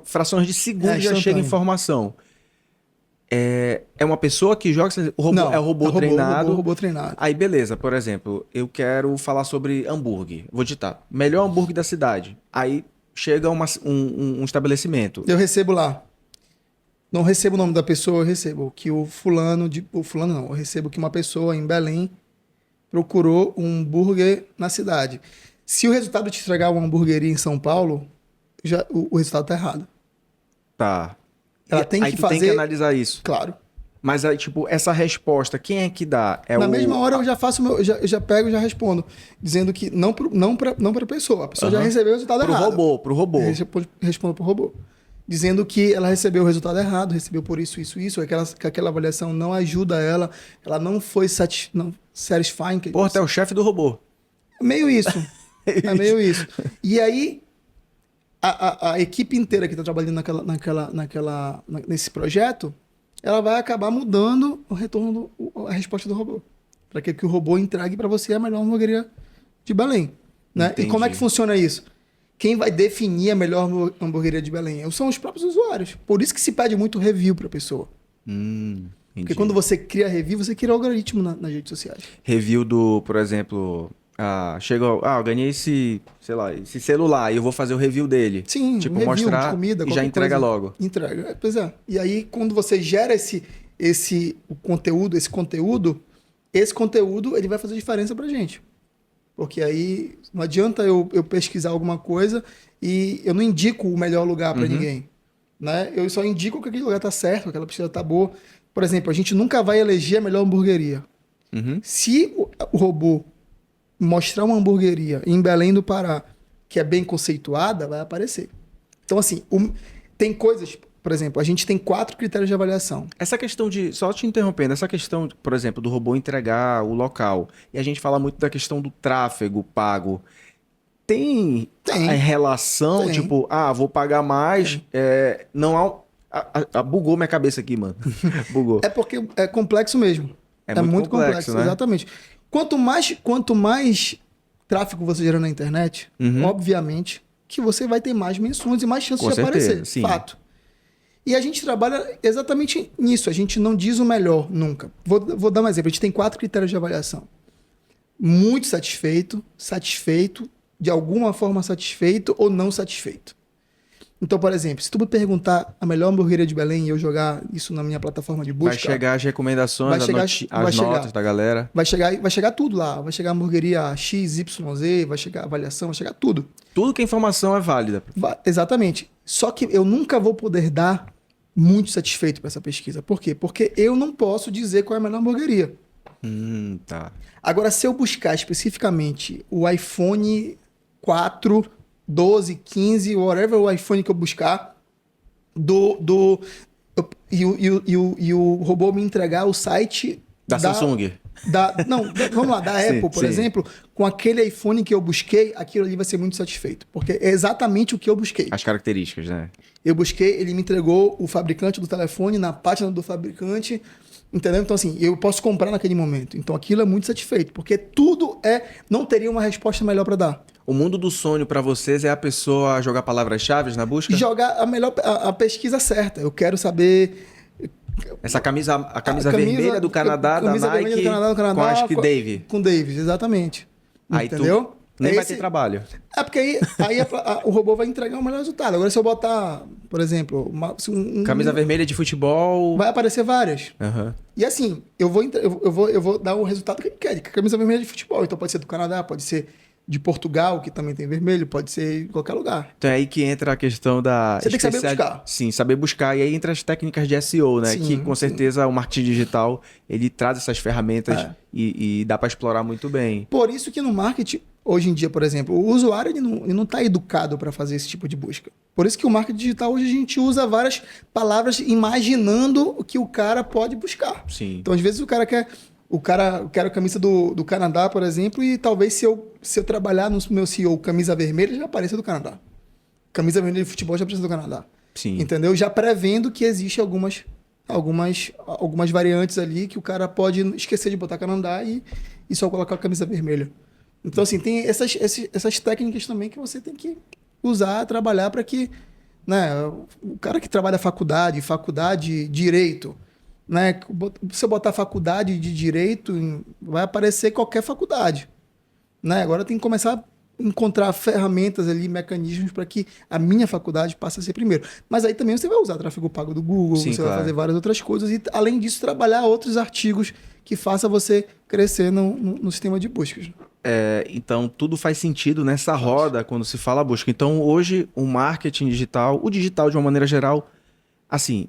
frações de segundos já chega informação. É uma pessoa que joga... O robô, não, é o robô treinado. Robô treinado. Aí, beleza. Por exemplo, eu quero falar sobre hambúrguer. Vou digitar. Melhor hambúrguer da cidade. Aí chega um estabelecimento. Eu recebo lá. Não recebo o nome da pessoa, eu recebo que eu recebo que uma pessoa em Belém procurou um hambúrguer na cidade. Se o resultado te entregar uma hamburgueria em São Paulo, o resultado tá errado. Tá. Ela tem que fazer... tem que analisar isso. Claro. Mas aí, tipo, essa resposta, quem é que dá? Na mesma hora eu já faço eu já pego e já respondo, dizendo que não para a pessoa. A pessoa já recebeu o resultado errado. Pro robô. Respondo pro robô. Dizendo que ela recebeu o resultado errado, recebeu por isso, que aquela avaliação não ajuda ela não foi satisfying. Porra, até o chefe do robô. Meio isso. Meio isso. E aí, a equipe inteira que está trabalhando nesse projeto, ela vai acabar mudando o retorno, a resposta do robô. Para que o robô entregue para você a melhor hamburgueria de Belém. Né? E como é que funciona isso? Quem vai definir a melhor hamburgueria de Belém são os próprios usuários. Por isso que se pede muito review para a pessoa. Porque quando você cria review, você cria algoritmo nas redes sociais. Review por exemplo... eu ganhei esse celular e eu vou fazer o review dele. Sim, tipo, review mostrar de comida, e já entrega logo. Entrega, pois é. E aí, quando você gera esse conteúdo ele vai fazer diferença pra gente. Porque aí não adianta eu pesquisar alguma coisa e eu não indico o melhor lugar para ninguém. Né? Eu só indico que aquele lugar tá certo, que aquela pesquisa tá boa. Por exemplo, a gente nunca vai eleger a melhor hamburgueria. Se o robô mostrar uma hamburgueria em Belém do Pará que é bem conceituada, vai aparecer. Então, assim, tem coisas... Por exemplo, a gente tem 4 critérios de avaliação. Essa questão só te interrompendo, essa questão, por exemplo, do robô entregar o local, e a gente fala muito da questão do tráfego pago. Tem. A relação, tipo, vou pagar mais, não há... bugou minha cabeça aqui, mano. Bugou. É porque é complexo mesmo. É muito complexo, né? Exatamente. Quanto mais tráfego você gera na internet, obviamente que você vai ter mais menções e mais chances de aparecer. Sim. Fato. E a gente trabalha exatamente nisso. A gente não diz o melhor nunca. Vou dar um exemplo. A gente tem 4 critérios de avaliação. Muito satisfeito, de alguma forma satisfeito ou não satisfeito. Então, por exemplo, se tu me perguntar a melhor hamburgueria de Belém e eu jogar isso na minha plataforma de busca... Vai chegar as recomendações, as notas da galera. Vai chegar tudo lá. Vai chegar a hamburgueria XYZ, vai chegar a avaliação, vai chegar tudo. Tudo que a informação é válida. Exatamente. Só que eu nunca vou poder dar muito satisfeito para essa pesquisa. Por quê? Porque eu não posso dizer qual é a melhor hamburgueria. Tá. Agora, se eu buscar especificamente o iPhone 4, 12, 15, whatever o iPhone que eu buscar, e o robô me entregar o site da Samsung. Vamos lá, da Apple, por exemplo, com aquele iPhone que eu busquei, aquilo ali vai ser muito satisfeito. Porque é exatamente o que eu busquei. As características, né? Eu busquei, ele me entregou o fabricante do telefone na página do fabricante, entendeu? Então, assim, eu posso comprar naquele momento. Então, aquilo é muito satisfeito, porque tudo não teria uma resposta melhor para dar. O mundo do sonho para vocês é a pessoa jogar palavras-chave na busca? Jogar a pesquisa certa. Eu quero saber... A camisa vermelha do Canadá, da Nike, do Canadá, com acho que Dave. Com Davis, exatamente. Aí entendeu? Nem vai ter trabalho. Porque aí o robô vai entregar o melhor resultado. Agora, se eu botar, por exemplo... camisa vermelha de futebol... Vai aparecer várias. Uhum. E assim, eu vou dar o resultado que ele quer. Que é camisa vermelha de futebol. Então pode ser do Canadá, pode ser de Portugal, que também tem vermelho, pode ser em qualquer lugar. Então é aí que entra a questão da... Você tem que saber buscar. Sim, saber buscar. E aí entra as técnicas de SEO, né? Que com certeza o marketing digital, ele traz essas ferramentas e dá para explorar muito bem. Por isso que no marketing, hoje em dia, por exemplo, o usuário ele não está educado para fazer esse tipo de busca. Por isso que o marketing digital, hoje a gente usa várias palavras imaginando o que o cara pode buscar. Sim. Então, às vezes, o cara quer a camisa do Canadá, por exemplo, e talvez se eu trabalhar no meu SEO camisa vermelha, já apareça do Canadá. Camisa vermelha de futebol já apareça do Canadá. Sim. Entendeu? Já prevendo que existe algumas variantes ali que o cara pode esquecer de botar Canadá e só colocar a camisa vermelha. Então, assim, tem essas técnicas também que você tem que usar, trabalhar para que, né, o cara que trabalha faculdade, direito, né, se eu botar faculdade de direito, vai aparecer qualquer faculdade, né? Agora tem que começar a encontrar ferramentas ali, mecanismos para que a minha faculdade passe a ser primeiro. Mas aí também você vai usar tráfego pago do Google, Sim, você claro. vai fazer várias outras coisas e, além disso, trabalhar outros artigos que façam você crescer no sistema de buscas. Então, tudo faz sentido nessa roda quando se fala busca. Então, hoje, o marketing digital, o digital de uma maneira geral, assim,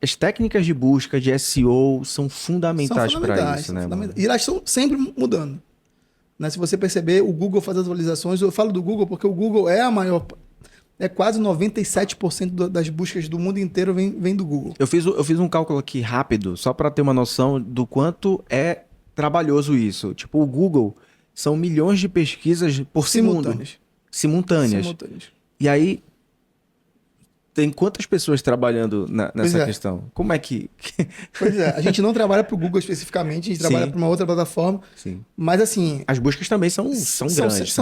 as técnicas de busca, de SEO, são fundamentais para isso, né? E elas estão sempre mudando. Né? Se você perceber, o Google faz atualizações. Eu falo do Google porque o Google é a maior... quase 97% das buscas do mundo inteiro vem do Google. Eu fiz um cálculo aqui rápido, só para ter uma noção do quanto é trabalhoso isso. Tipo, o Google são milhões de pesquisas por segundo. Simultâneas. E aí, tem quantas pessoas trabalhando nessa questão? Como é que... Pois é, a gente não trabalha para o Google especificamente, a gente trabalha para uma outra plataforma. Sim. Mas assim... As buscas também são grandes.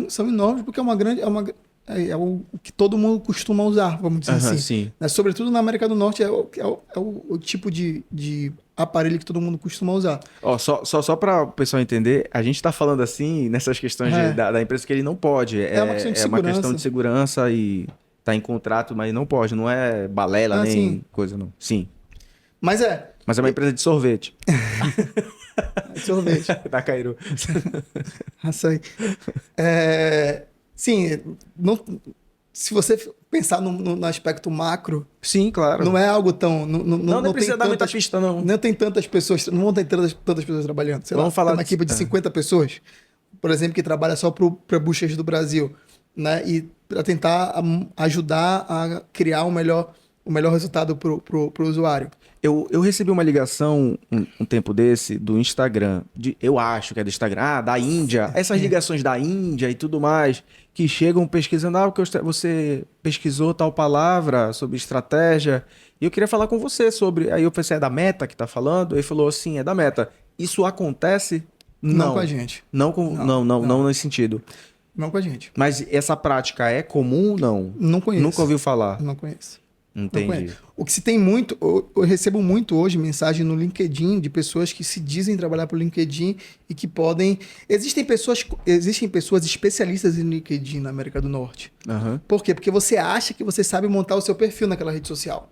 São enormes porque é o que todo mundo costuma usar, vamos dizer assim. Sim. Né? Sobretudo na América do Norte, é o tipo de aparelho que todo mundo costuma usar. Só para o pessoal entender, a gente está falando assim nessas questões da empresa que ele não pode. É uma questão de segurança e tá em contrato, mas não pode. Não é balela nem coisa, não. Sim. Mas é uma empresa de sorvete. Sorvete. Da Cairu. Açaí. Sim, se você pensar no aspecto macro... Sim, claro. Não é algo tão... Não precisa dar muita pista, não. Não tem tantas pessoas... Não vão ter tantas pessoas trabalhando. Vamos falar uma equipe de 50 pessoas, por exemplo, que trabalha só para buscas do Brasil, né? E para tentar ajudar a criar o melhor resultado para o usuário. Eu recebi uma ligação um tempo desse do Instagram, eu acho que é do Instagram, da Índia, essas ligações da Índia e tudo mais, que chegam pesquisando, porque você pesquisou tal palavra sobre estratégia, e eu queria falar com você sobre, aí eu pensei, é da Meta que tá falando? Ele falou, sim, é da Meta. Isso acontece? Não com a gente. Não nesse sentido. Não com a gente. Mas essa prática é comum, não? Não conheço. Nunca ouviu falar? Não conheço. Entendi. O que se tem muito, eu recebo muito hoje mensagem no LinkedIn de pessoas que se dizem trabalhar para o LinkedIn e que podem... Existem pessoas especialistas em LinkedIn na América do Norte. Uhum. Por quê? Porque você acha que você sabe montar o seu perfil naquela rede social.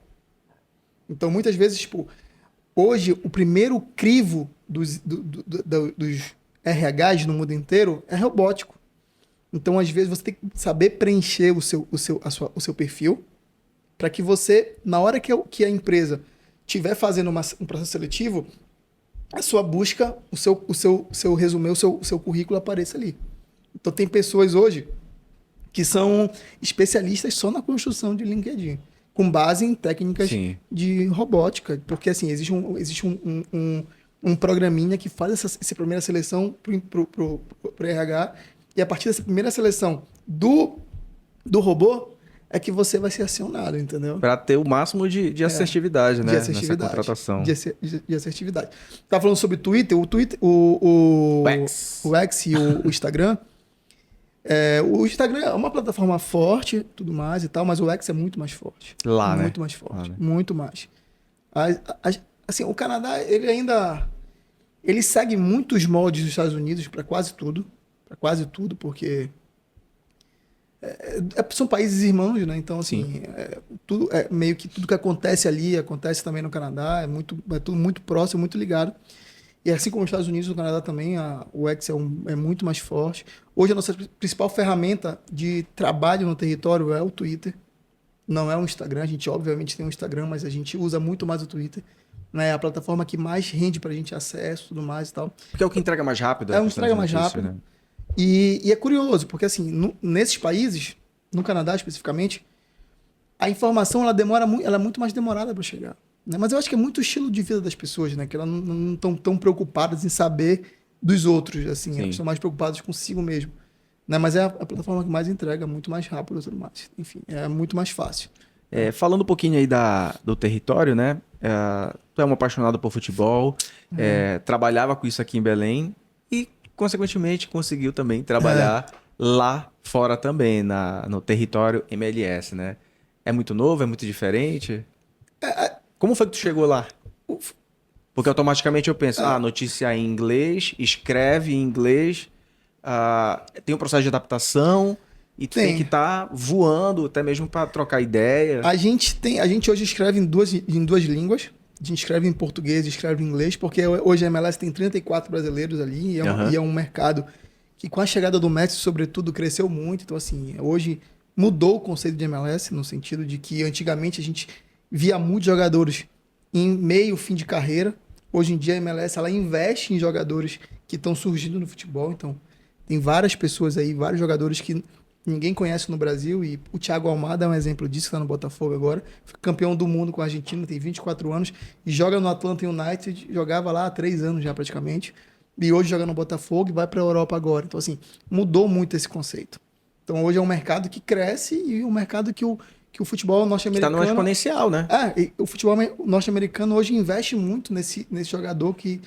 Então, muitas vezes, hoje, o primeiro crivo dos RHs no mundo inteiro é robótico. Então, às vezes, você tem que saber preencher o seu perfil para que você, na hora que a empresa estiver fazendo um processo seletivo, a sua busca, o seu resumê, o seu currículo apareça ali. Então, tem pessoas hoje que são especialistas só na construção de LinkedIn, com base em técnicas de robótica. Porque, assim, existe um programinha que faz essa primeira seleção pro RH, e a partir dessa primeira seleção do robô é que você vai ser acionado, entendeu? Para ter o máximo de assertividade, né? De assertividade. Nessa contratação. De assertividade. Tá falando sobre Twitter, o X e o Instagram. O Instagram é uma plataforma forte, tudo mais e tal, mas o X é muito mais forte. Lá, né? Muito mais forte, muito mais. Assim, o Canadá, ele segue muitos moldes dos Estados Unidos para quase tudo, porque são países irmãos, né? Então, assim, meio que tudo que acontece ali acontece também no Canadá, é tudo muito próximo, muito ligado. E assim como os Estados Unidos, o Canadá também, o X é muito mais forte. Hoje, a nossa principal ferramenta de trabalho no território é o Twitter. Não é o Instagram. A gente, obviamente, tem o Instagram, mas a gente usa muito mais o Twitter. Né? É a plataforma que mais rende pra gente acesso e tudo mais e tal. Porque é o que entrega mais rápido. É o que entrega mais rápido. Né? E é curioso, porque assim, nesses países, no Canadá especificamente, a informação ela é muito mais demorada para chegar. Né? Mas eu acho que é muito o estilo de vida das pessoas, né? Que elas não estão tão preocupadas em saber dos outros, assim. Elas estão mais preocupadas consigo mesmo. Né? Mas é a plataforma que mais entrega, muito mais rápido e tudo mais. Enfim, é muito mais fácil. Falando um pouquinho aí do território, né? Tu é um apaixonado por futebol, trabalhava com isso aqui em Belém e, consequentemente, conseguiu também trabalhar lá fora também, no território MLS, né? É muito novo, é muito diferente? Como foi que tu chegou lá? Porque automaticamente eu penso, notícia em inglês, escreve em inglês, tem um processo de adaptação e tu tem que estar voando até mesmo para trocar ideia. A gente hoje escreve em duas línguas. A gente escreve em português e escreve em inglês, porque hoje a MLS tem 34 brasileiros ali e é um mercado que com a chegada do Messi, sobretudo, cresceu muito. Então, assim, hoje mudou o conceito de MLS no sentido de que antigamente a gente via muitos jogadores em meio, fim de carreira. Hoje em dia a MLS ela investe em jogadores que estão surgindo no futebol. Então, tem várias pessoas aí, vários jogadores que ninguém conhece no Brasil. E o Thiago Almada é um exemplo disso, que está no Botafogo agora. Foi campeão do mundo com a Argentina, tem 24 anos. E joga no Atlanta United, jogava lá há 3 anos já praticamente. E hoje joga no Botafogo e vai para a Europa agora. Então, assim, mudou muito esse conceito. Então, hoje é um mercado que cresce e um mercado que o futebol norte-americano... Está no exponencial, né? E o futebol norte-americano hoje investe muito nesse jogador que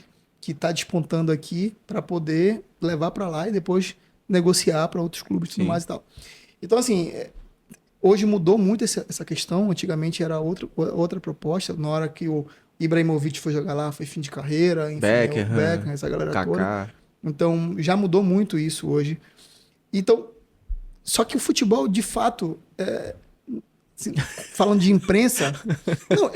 está despontando aqui para poder levar para lá e depois negociar para outros clubes e tudo mais e tal. Então, assim, hoje mudou muito essa questão. Antigamente era outra proposta. Na hora que o Ibrahimovic foi jogar lá, foi fim de carreira. Enfim, Beckham, essa galera Kaká. toda. Então, já mudou muito isso hoje. Então, só que o futebol, de fato... Assim, falando de imprensa, não,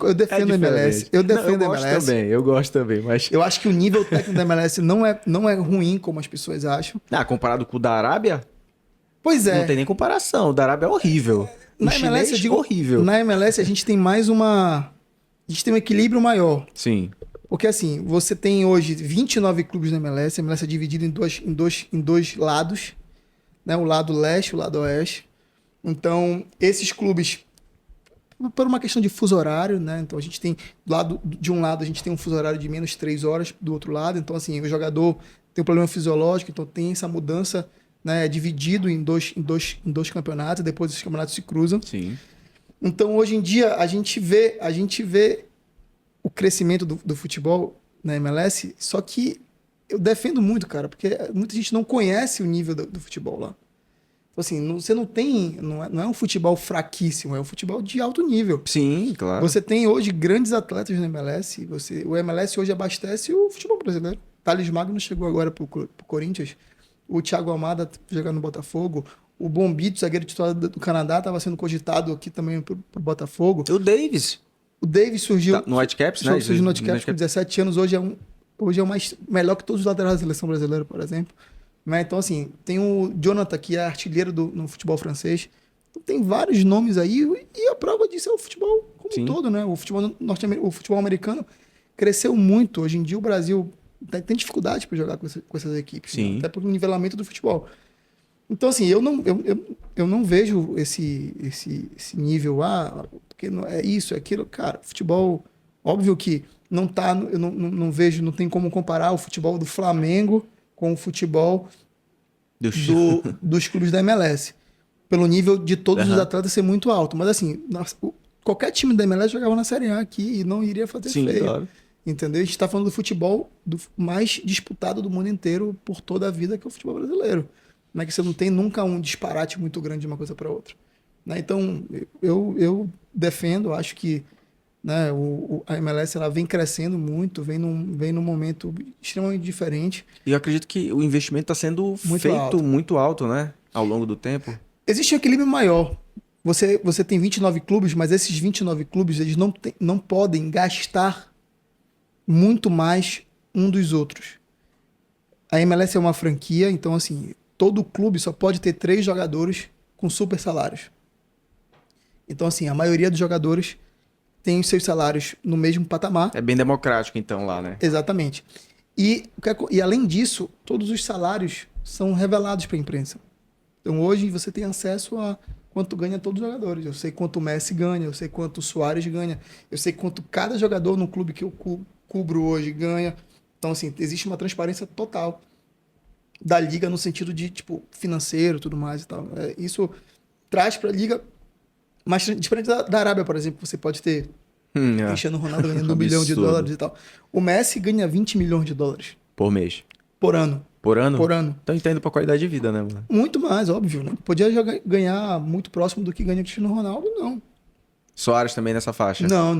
eu defendo a MLS. Eu defendo a MLS. Eu gosto também, mas eu acho que o nível técnico da MLS não é ruim como as pessoas acham. Comparado com o da Arábia? Pois é. Não tem nem comparação. O da Arábia é horrível. Na MLS eu digo horrível. Na MLS a gente tem a gente tem um equilíbrio maior. Sim. Porque assim, você tem hoje 29 clubes na MLS. A MLS é dividida em dois lados, né? O lado leste e o lado oeste. Então, esses clubes, por uma questão de fuso horário, né? Então, a gente tem, de um lado, a gente tem um fuso horário de menos 3 horas, do outro lado. Então, assim, o jogador tem um problema fisiológico, então tem essa mudança, né? Dividido em dois campeonatos, depois os campeonatos se cruzam. Sim. Então, hoje em dia, a gente vê o crescimento do futebol na MLS, só que eu defendo muito, cara, porque muita gente não conhece o nível do futebol lá. Assim, você não tem... Não é um futebol fraquíssimo, é um futebol de alto nível. Sim, claro. Você tem hoje grandes atletas no MLS. O MLS hoje abastece o futebol brasileiro. Thales Magno chegou agora pro Corinthians. O Thiago Almada jogando no Botafogo. O Bombito, zagueiro titular do Canadá, estava sendo cogitado aqui também pro Botafogo. O Davis. O Davis surgiu... No Whitecaps, né? Surgiu no Whitecaps com 17 anos. Hoje é o melhor que todos os laterais da seleção brasileira, por exemplo. Né? Então, assim, tem o Jonathan, que é artilheiro no futebol francês. Então, tem vários nomes aí, e a prova disso é o futebol como um todo, né? O futebol americano cresceu muito. Hoje em dia, o Brasil tem dificuldade para jogar com essas equipes, né? Até pelo nivelamento do futebol. Então, assim, eu não vejo esse nível, porque não é isso, é aquilo. Cara, futebol, óbvio que eu não vejo, não tem como comparar o futebol do Flamengo com o futebol dos clubes da MLS. Pelo nível de todos os atletas ser muito alto. Mas assim, qualquer time da MLS jogava na Série A aqui e não iria fazer feio. Claro. Entendeu? A gente está falando do futebol mais disputado do mundo inteiro por toda a vida, que é o futebol brasileiro. Não é que você não tem nunca um disparate muito grande de uma coisa para outra. Né? Então, eu defendo, acho que, né, a MLS ela vem crescendo muito, vem num momento extremamente diferente. E eu acredito que o investimento está sendo muito alto, né? Ao longo do tempo. Existe um equilíbrio maior. Você tem 29 clubes, mas esses 29 clubes eles não podem gastar muito mais um dos outros. A MLS é uma franquia, então assim, todo clube só pode ter 3 jogadores com super salários. Então assim, a maioria dos jogadores tem os seus salários no mesmo patamar. É bem democrático então lá, né? Exatamente. E além disso, todos os salários são revelados para a imprensa. Então hoje você tem acesso a quanto ganha todos os jogadores. Eu sei quanto o Messi ganha, eu sei quanto o Suárez ganha, eu sei quanto cada jogador no clube que eu cubro hoje ganha. Então assim, existe uma transparência total da liga no sentido de tipo financeiro, tudo mais e tal. Isso traz para a liga, mas diferente da Arábia, por exemplo, você pode ter Cristiano Ronaldo ganhando $1 bilhão e tal. O Messi ganha $20 milhões por mês. Por ano. Por ano? Por ano. Então entendo pra qualidade de vida, né, mano? Muito mais, óbvio, né? Podia ganhar muito próximo do que ganha o Cristiano Ronaldo, não. Soares também nessa faixa? Não.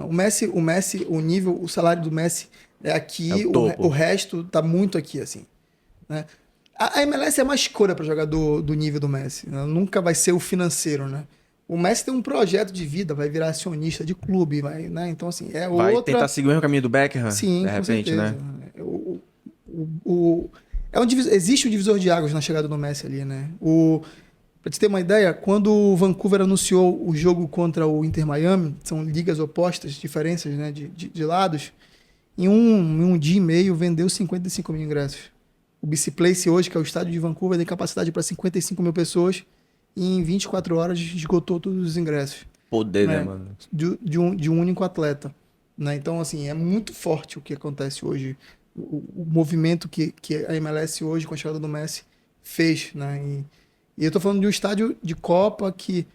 O Messi, o nível, o salário do Messi é aqui, o resto tá muito aqui, assim. Né? A MLS é uma escolha para jogador do nível do Messi. Né? Nunca vai ser o financeiro, né? O Messi tem um projeto de vida, vai virar acionista de clube, vai, né? Então, assim, vai tentar seguir o mesmo caminho do Beckham? Sim, de repente, né? Existe um divisor de águas na chegada do Messi ali, né? Pra te ter uma ideia, quando o Vancouver anunciou o jogo contra o Inter Miami, são ligas opostas, diferenças, né, de lados, em um dia e meio vendeu 55 mil ingressos. O BC Place hoje, que é o estádio de Vancouver, tem capacidade para 55 mil pessoas e em 24 horas esgotou todos os ingressos. Poder, né, mano? De um único atleta. Né? Então, assim, é muito forte o que acontece hoje. O movimento que a MLS hoje, com a chegada do Messi, fez. Né? E eu tô falando de um estádio de Copa que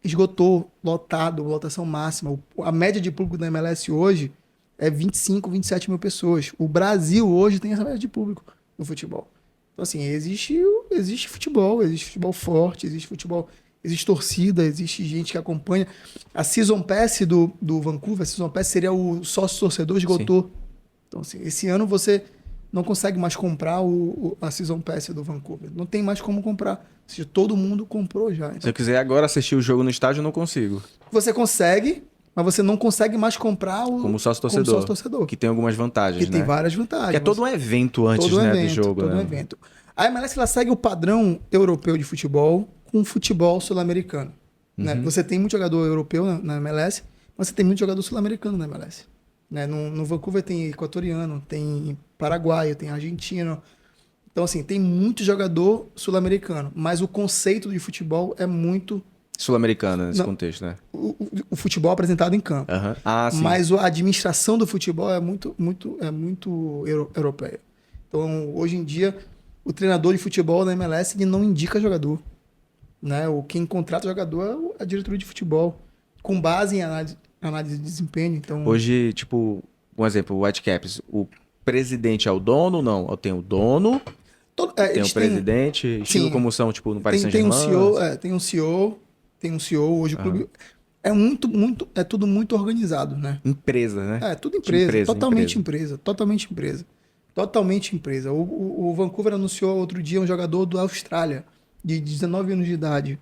esgotou, lotado, lotação máxima. A média de público da MLS hoje é 25, 27 mil pessoas. O Brasil hoje tem essa média de público no futebol. Então, assim, existe futebol forte, existe torcida, existe gente que acompanha. A Season Pass do Vancouver, a Season Pass seria o sócio-torcedor, esgotou. Sim. Então, assim, esse ano você não consegue mais comprar a Season Pass do Vancouver. Não tem mais como comprar. Ou seja, todo mundo comprou já. Então, se eu quiser agora assistir o jogo no estádio, eu não consigo. Você consegue, mas você não consegue mais comprar como sócio-torcedor. Que tem algumas vantagens, que tem várias vantagens. Que é todo um evento antes, do jogo. Todo um evento. A MLS ela segue o padrão europeu de futebol com futebol sul-americano. Uhum. Né? Você tem muito jogador europeu na MLS, mas você tem muito jogador sul-americano na MLS. Né? No Vancouver tem equatoriano, tem paraguaio, tem argentino. Então, assim, tem muito jogador sul-americano, mas o conceito de futebol é muito... sul-americano nesse contexto, né? O futebol apresentado em campo. Uhum. Ah, sim. Mas a administração do futebol é muito europeia. Então, hoje em dia, o treinador de futebol da MLS ele não indica jogador. Né? Quem contrata jogador é a diretoria de futebol, com base em análise de desempenho. Então... Hoje, tipo, um exemplo, o Whitecaps, o presidente é o dono ou não? Tem o dono, tem o presidente, estilo sim, como são, tipo, no Paris Saint-Germain. Tem um CEO, hoje o clube... É tudo muito organizado, né? Empresa, né? É, tudo empresa. Totalmente empresa. O Vancouver anunciou outro dia um jogador da Austrália, de 19 anos de idade.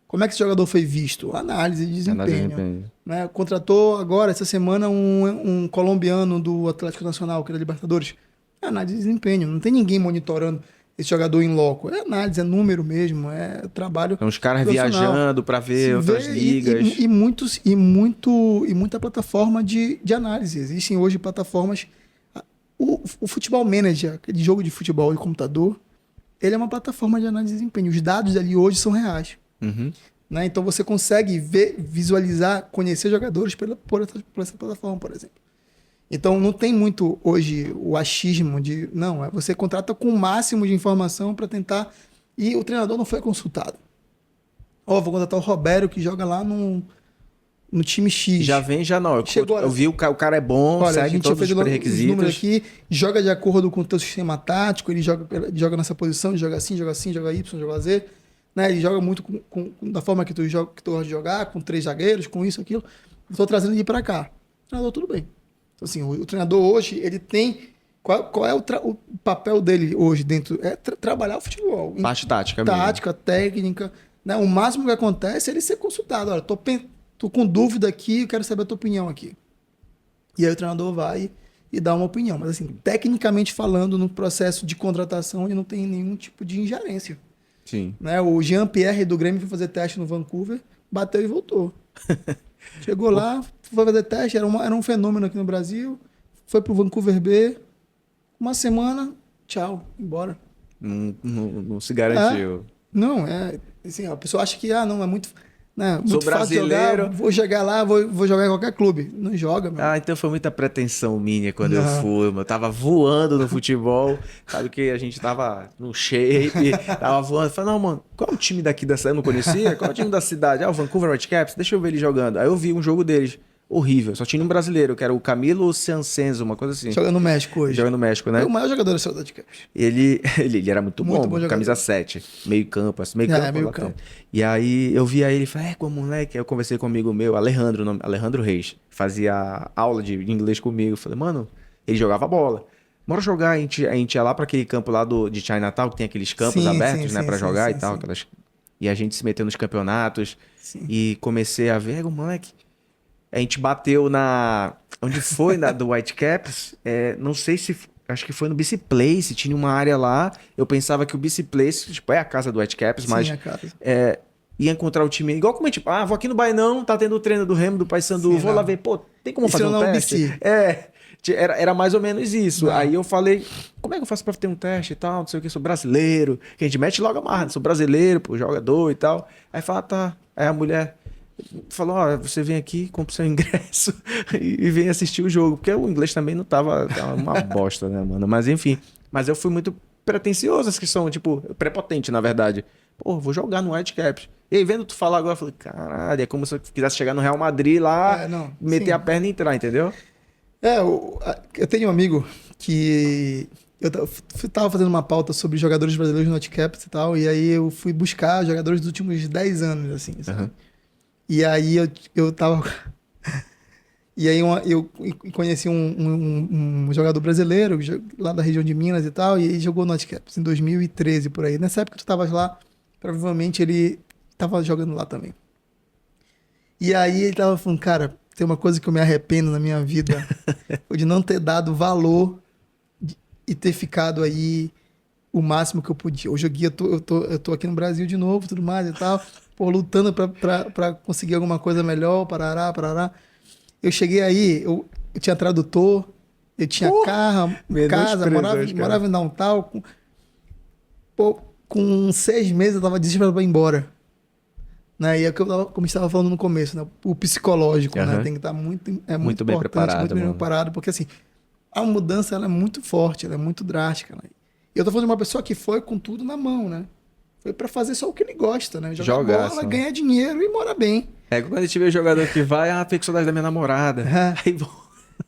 Como é que esse jogador foi visto? Análise de desempenho. Né? Contratou agora, essa semana, um colombiano do Atlético Nacional, que é da Libertadores. Análise de desempenho. Não tem ninguém monitorando esse jogador em loco. É análise, é número mesmo, é trabalho. São os caras viajando para ver outras ligas. E muita plataforma de análise. Existem hoje plataformas... O Futebol Manager, aquele jogo de futebol de computador, ele é uma plataforma de análise de desempenho. Os dados ali hoje são reais. Uhum. Né? Então você consegue visualizar, conhecer jogadores por essa plataforma, por exemplo. Então não tem muito hoje o achismo de... Não, você contrata com o máximo de informação para tentar... E o treinador não foi consultado. Vou contratar o Robério, que joga lá no time X. Já vem, já não. Chegou eu vi o cara é bom, olha, segue a gente todos fez os pré-requisitos. os números aqui, joga de acordo com o teu sistema tático, ele joga nessa posição, ele joga assim, joga Y, joga Z. Né? Ele joga muito da forma que tu gosta de jogar, com 3 zagueiros, com isso, aquilo. Estou trazendo ele para cá. O treinador, tudo bem. Então, assim, o treinador hoje, ele tem... Qual é o papel dele hoje dentro? É trabalhar o futebol. Parte tática mesmo. Tática, técnica. Né? O máximo que acontece é ele ser consultado. Olha, tô com dúvida aqui, quero saber a tua opinião aqui. E aí o treinador vai e dá uma opinião. Mas assim, tecnicamente falando, no processo de contratação, ele não tem nenhum tipo de ingerência. Sim. Né? O Jean-Pierre do Grêmio foi fazer teste no Vancouver, bateu e voltou. Chegou lá, foi fazer teste, era um fenômeno aqui no Brasil, foi pro Vancouver B, uma semana, tchau, embora. Não se garantiu. Não, assim, a pessoa acha que não, é muito... Né, Sou muito brasileiro. Jogar, vou chegar lá, vou jogar em qualquer clube. Não joga, meu. Então foi muita pretensão minha quando eu fui, eu tava voando no futebol, sabe que a gente tava no shape, tava voando. Falei, não, mano, qual é o time daqui da cidade? Eu não conhecia? Qual é o time da cidade? O Vancouver Whitecaps, deixa eu ver ele jogando. Aí eu vi um jogo deles, horrível, só tinha um brasileiro, que era o Camilo Ciancenzo, uma coisa assim. Joga no México hoje. Joga no México, né? É o maior jogador da cidade de Caps. Ele era muito bom jogador. Camisa 7, meio campo, assim, meio campo. E aí eu vi aí, ele falou, com o moleque, aí eu conversei com um amigo meu, Alejandro Reis, fazia aula de inglês comigo, falei, mano, ele jogava bola. Bora jogar, a gente ia lá pra aquele campo lá de Chinatown, que tem aqueles campos abertos, né, pra jogar e tal, e a gente se meteu nos campeonatos, e comecei a ver, moleque, a gente bateu onde foi, do Whitecaps, não sei se... Acho que foi no BC Place, tinha uma área lá. Eu pensava que o BC Place, tipo, é a casa do Whitecaps, mas ia encontrar o time igual como é, tipo, vou aqui no Bainão, tá tendo o treino do Remo, do Paysandu, vou lá ver, pô, tem como fazer um teste? Era mais ou menos isso. Não. Aí eu falei, como é que eu faço pra ter um teste e tal, não sei o que, sou brasileiro, que a gente mete logo a marra, sou brasileiro, pô, jogador e tal. Aí fala, tá. Aí a mulher falou, você vem aqui, compra seu ingresso e vem assistir o jogo, porque o inglês também não tava uma bosta, né, mano? Mas enfim, mas eu fui muito pretencioso, as que são, tipo, prepotente, na verdade. Pô, vou jogar no Whitecaps. E aí, vendo tu falar agora, eu falei, caralho, é como se eu quisesse chegar no Real Madrid lá, meter a perna e entrar, entendeu? Eu tenho um amigo que... Eu tava fazendo uma pauta sobre jogadores brasileiros no Whitecaps e tal, e aí eu fui buscar jogadores dos últimos 10 anos, assim, sabe? Uhum. E aí eu tava... E aí eu conheci um jogador brasileiro lá da região de Minas e tal, e ele jogou no Whitecaps em 2013, por aí. Nessa época que tu tavas lá, provavelmente ele tava jogando lá também. E aí ele tava falando, cara, tem uma coisa que eu me arrependo na minha vida, de não ter dado valor e ter ficado aí o máximo que eu podia. Hoje eu tô aqui no Brasil de novo, tudo mais e tal, pô, lutando pra conseguir alguma coisa melhor, parará. Eu cheguei aí, eu tinha tradutor, eu tinha casa, morava em downtown. Com 6 meses eu tava desesperado pra ir embora. Né? E é o que como a gente estava falando no começo, né? O psicológico, né? Tem que estar muito bem preparado. Muito bem preparado, porque assim, a mudança ela é muito forte, ela é muito drástica. Né? E eu tô falando de uma pessoa que foi com tudo na mão, né? Foi pra fazer só o que ele gosta, né? Jogar bola, ganhar dinheiro e morar bem. Quando a gente vê o jogador que vai, tem que saudade da minha namorada. Aí,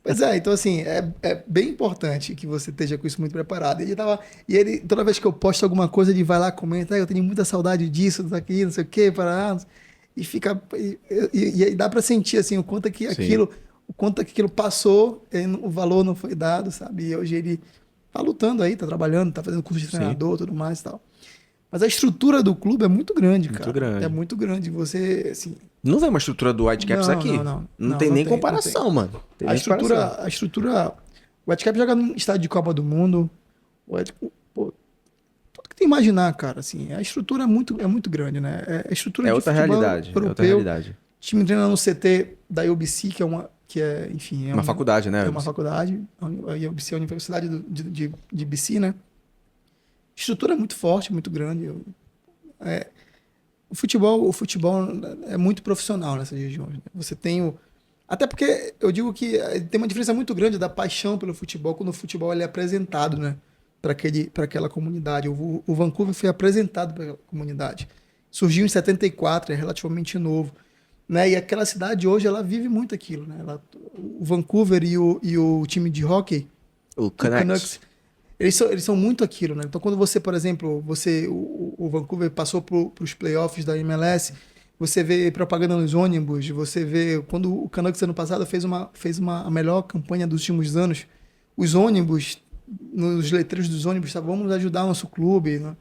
pois então assim, é bem importante que você esteja com isso muito preparado. E ele, toda vez que eu posto alguma coisa, ele vai lá, comenta, eu tenho muita saudade disso, daqui, não sei o quê, e fica... E dá pra sentir, assim, o quanto que aquilo passou, o valor não foi dado, sabe? E hoje ele tá lutando aí, tá trabalhando, tá fazendo curso de treinador, tudo mais e tal. Mas a estrutura do clube é muito grande, cara. É muito grande. Você, assim... Não vem uma estrutura do Whitecaps aqui. Não tem nem comparação, mano. A estrutura... O Whitecaps joga no estádio de Copa do Mundo. Tudo que tem que imaginar, cara. Assim, a estrutura é muito grande, né? A estrutura de outra realidade. Europeu, é outra realidade. O time treina no CT da UBC, que é uma faculdade, né? É uma faculdade. A UBC é a Universidade de BC, né? Estrutura é muito forte, muito grande. O futebol é muito profissional nessas regiões. Né? Você tem Até porque eu digo que tem uma diferença muito grande da paixão pelo futebol quando o futebol ele é apresentado, né? Para aquela comunidade. O Vancouver foi apresentado para aquela comunidade. Surgiu em 74, é relativamente novo. Né? E aquela cidade hoje, ela vive muito aquilo. Né? O Vancouver e o time de hockey, o Canucks, eles são muito aquilo. Né? Então, quando você, por exemplo, o Vancouver passou para os playoffs da MLS, você vê propaganda nos ônibus, você vê... Quando o Canucks, ano passado, fez a melhor campanha dos últimos anos, os ônibus, nos letreiros dos ônibus, tá, vamos ajudar o nosso clube, né?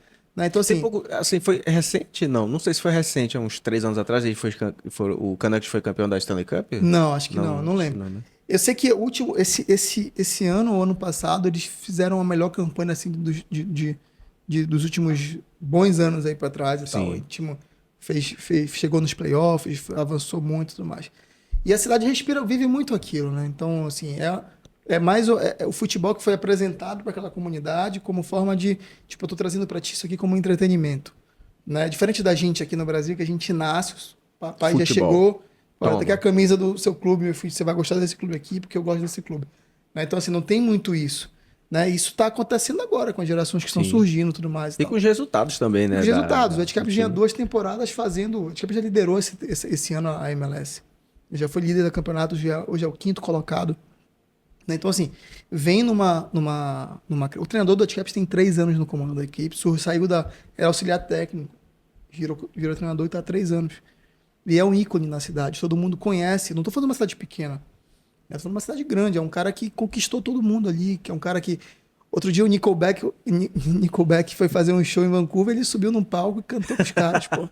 Então, assim, foi recente? Não sei se foi recente, há uns 3 anos atrás, o Canucks foi campeão da Stanley Cup? Não, acho que não lembro. Não, né? Eu sei que esse ano ou ano passado, eles fizeram a melhor campanha assim, dos últimos bons anos aí para trás e tal. O time chegou nos playoffs, avançou muito e tudo mais. E a cidade vive muito aquilo, né? Então, assim, é mais o futebol que foi apresentado para aquela comunidade como forma de, tipo, eu tô trazendo para ti isso aqui como entretenimento, né? Diferente da gente aqui no Brasil, que a gente nasce, o papai futebol. Já chegou, olha, tá aqui a camisa do seu clube, meu filho, você vai gostar desse clube aqui porque eu gosto desse clube. Né? Então, assim, não tem muito isso. Né? Isso está acontecendo agora com as gerações que estão surgindo e tudo mais. E com os resultados também, né? Com os resultados. O Ed Caps tinha 2 temporadas fazendo... O Ed Caps já liderou esse ano a MLS. Ele já foi líder do campeonato, hoje é o 5º colocado. Então, assim, vem numa... O treinador do Ed Caps tem 3 anos no comando da equipe, saiu era auxiliar técnico, virou treinador e está há 3 anos. E é um ícone na cidade, todo mundo conhece. Não estou falando de uma cidade pequena, estou falando de uma cidade grande. É um cara que conquistou todo mundo ali, que é um cara que... Outro dia o Nickelback foi fazer um show em Vancouver, ele subiu num palco e cantou pros caras, pô.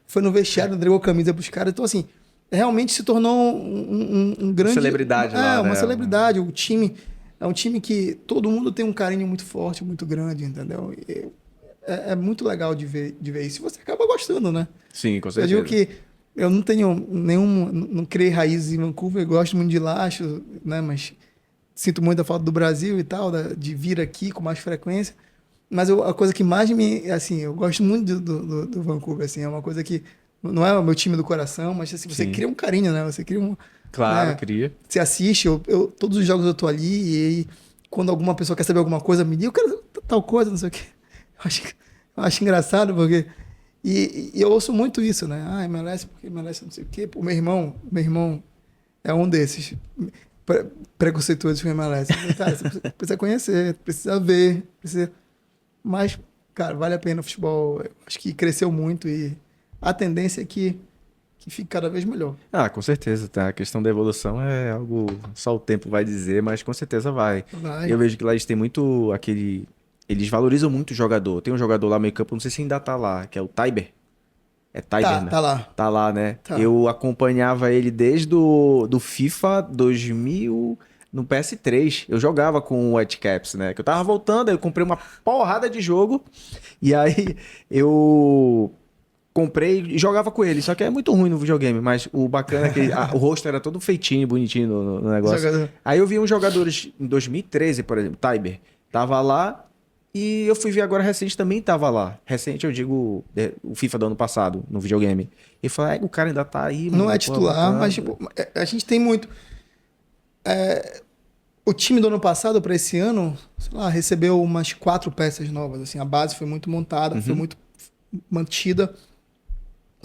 Foi no vestiário, entregou a camisa pros caras. Então, assim, realmente se tornou um grande... celebridade lá, uma celebridade. O time é um time que todo mundo tem um carinho muito forte, muito grande, entendeu? É muito legal de ver isso. E você acaba gostando, né? Sim, com certeza. Eu digo que eu não tenho não criei raízes em Vancouver, gosto muito de lá, acho, né? Mas sinto muito a falta do Brasil e tal, de vir aqui com mais frequência. Mas a coisa que mais assim, eu gosto muito do Vancouver, assim, é uma coisa que não é o meu time do coração, mas assim, você cria um carinho, né? Você cria Claro, né? cria. Você assiste, todos os jogos eu tô ali, e aí, quando alguma pessoa quer saber alguma coisa, me diz, eu quero tal coisa, não sei o quê. Eu acho engraçado, porque... E eu ouço muito isso, né? MLS, porque MLS não sei o quê. Pô, meu irmão é um desses preconceituosos com MLS. Cara, você precisa conhecer, precisa ver, Mas, cara, vale a pena o futebol. Eu acho que cresceu muito e a tendência é que fique cada vez melhor. Com certeza, tá? A questão da evolução é algo... Só o tempo vai dizer, mas com certeza vai. Eu vejo que lá eles têm muito aquele... Eles valorizam muito o jogador. Tem um jogador lá meio campo, não sei se ainda tá lá, que é o Tiber. É Tiber, né? Tá lá. Tá lá, né? Tá. Eu acompanhava ele desde do FIFA 2000 no PS3. Eu jogava com o Whitecaps, né? Que eu tava voltando, aí eu comprei uma porrada de jogo. E aí eu comprei e jogava com ele. Só que é muito ruim no videogame, mas o bacana é que o rosto era todo feitinho, bonitinho no negócio. Aí eu vi uns jogadores em 2013, por exemplo, Tiber. Tava lá. E eu fui ver agora recente, também tava lá. Recente, eu digo, o FIFA do ano passado, no videogame. E falei, o cara ainda tá aí. Não é titular, mas tipo, a gente tem muito... O time do ano passado para esse ano, sei lá, recebeu umas 4 peças novas. Assim, a base foi muito montada, foi muito mantida.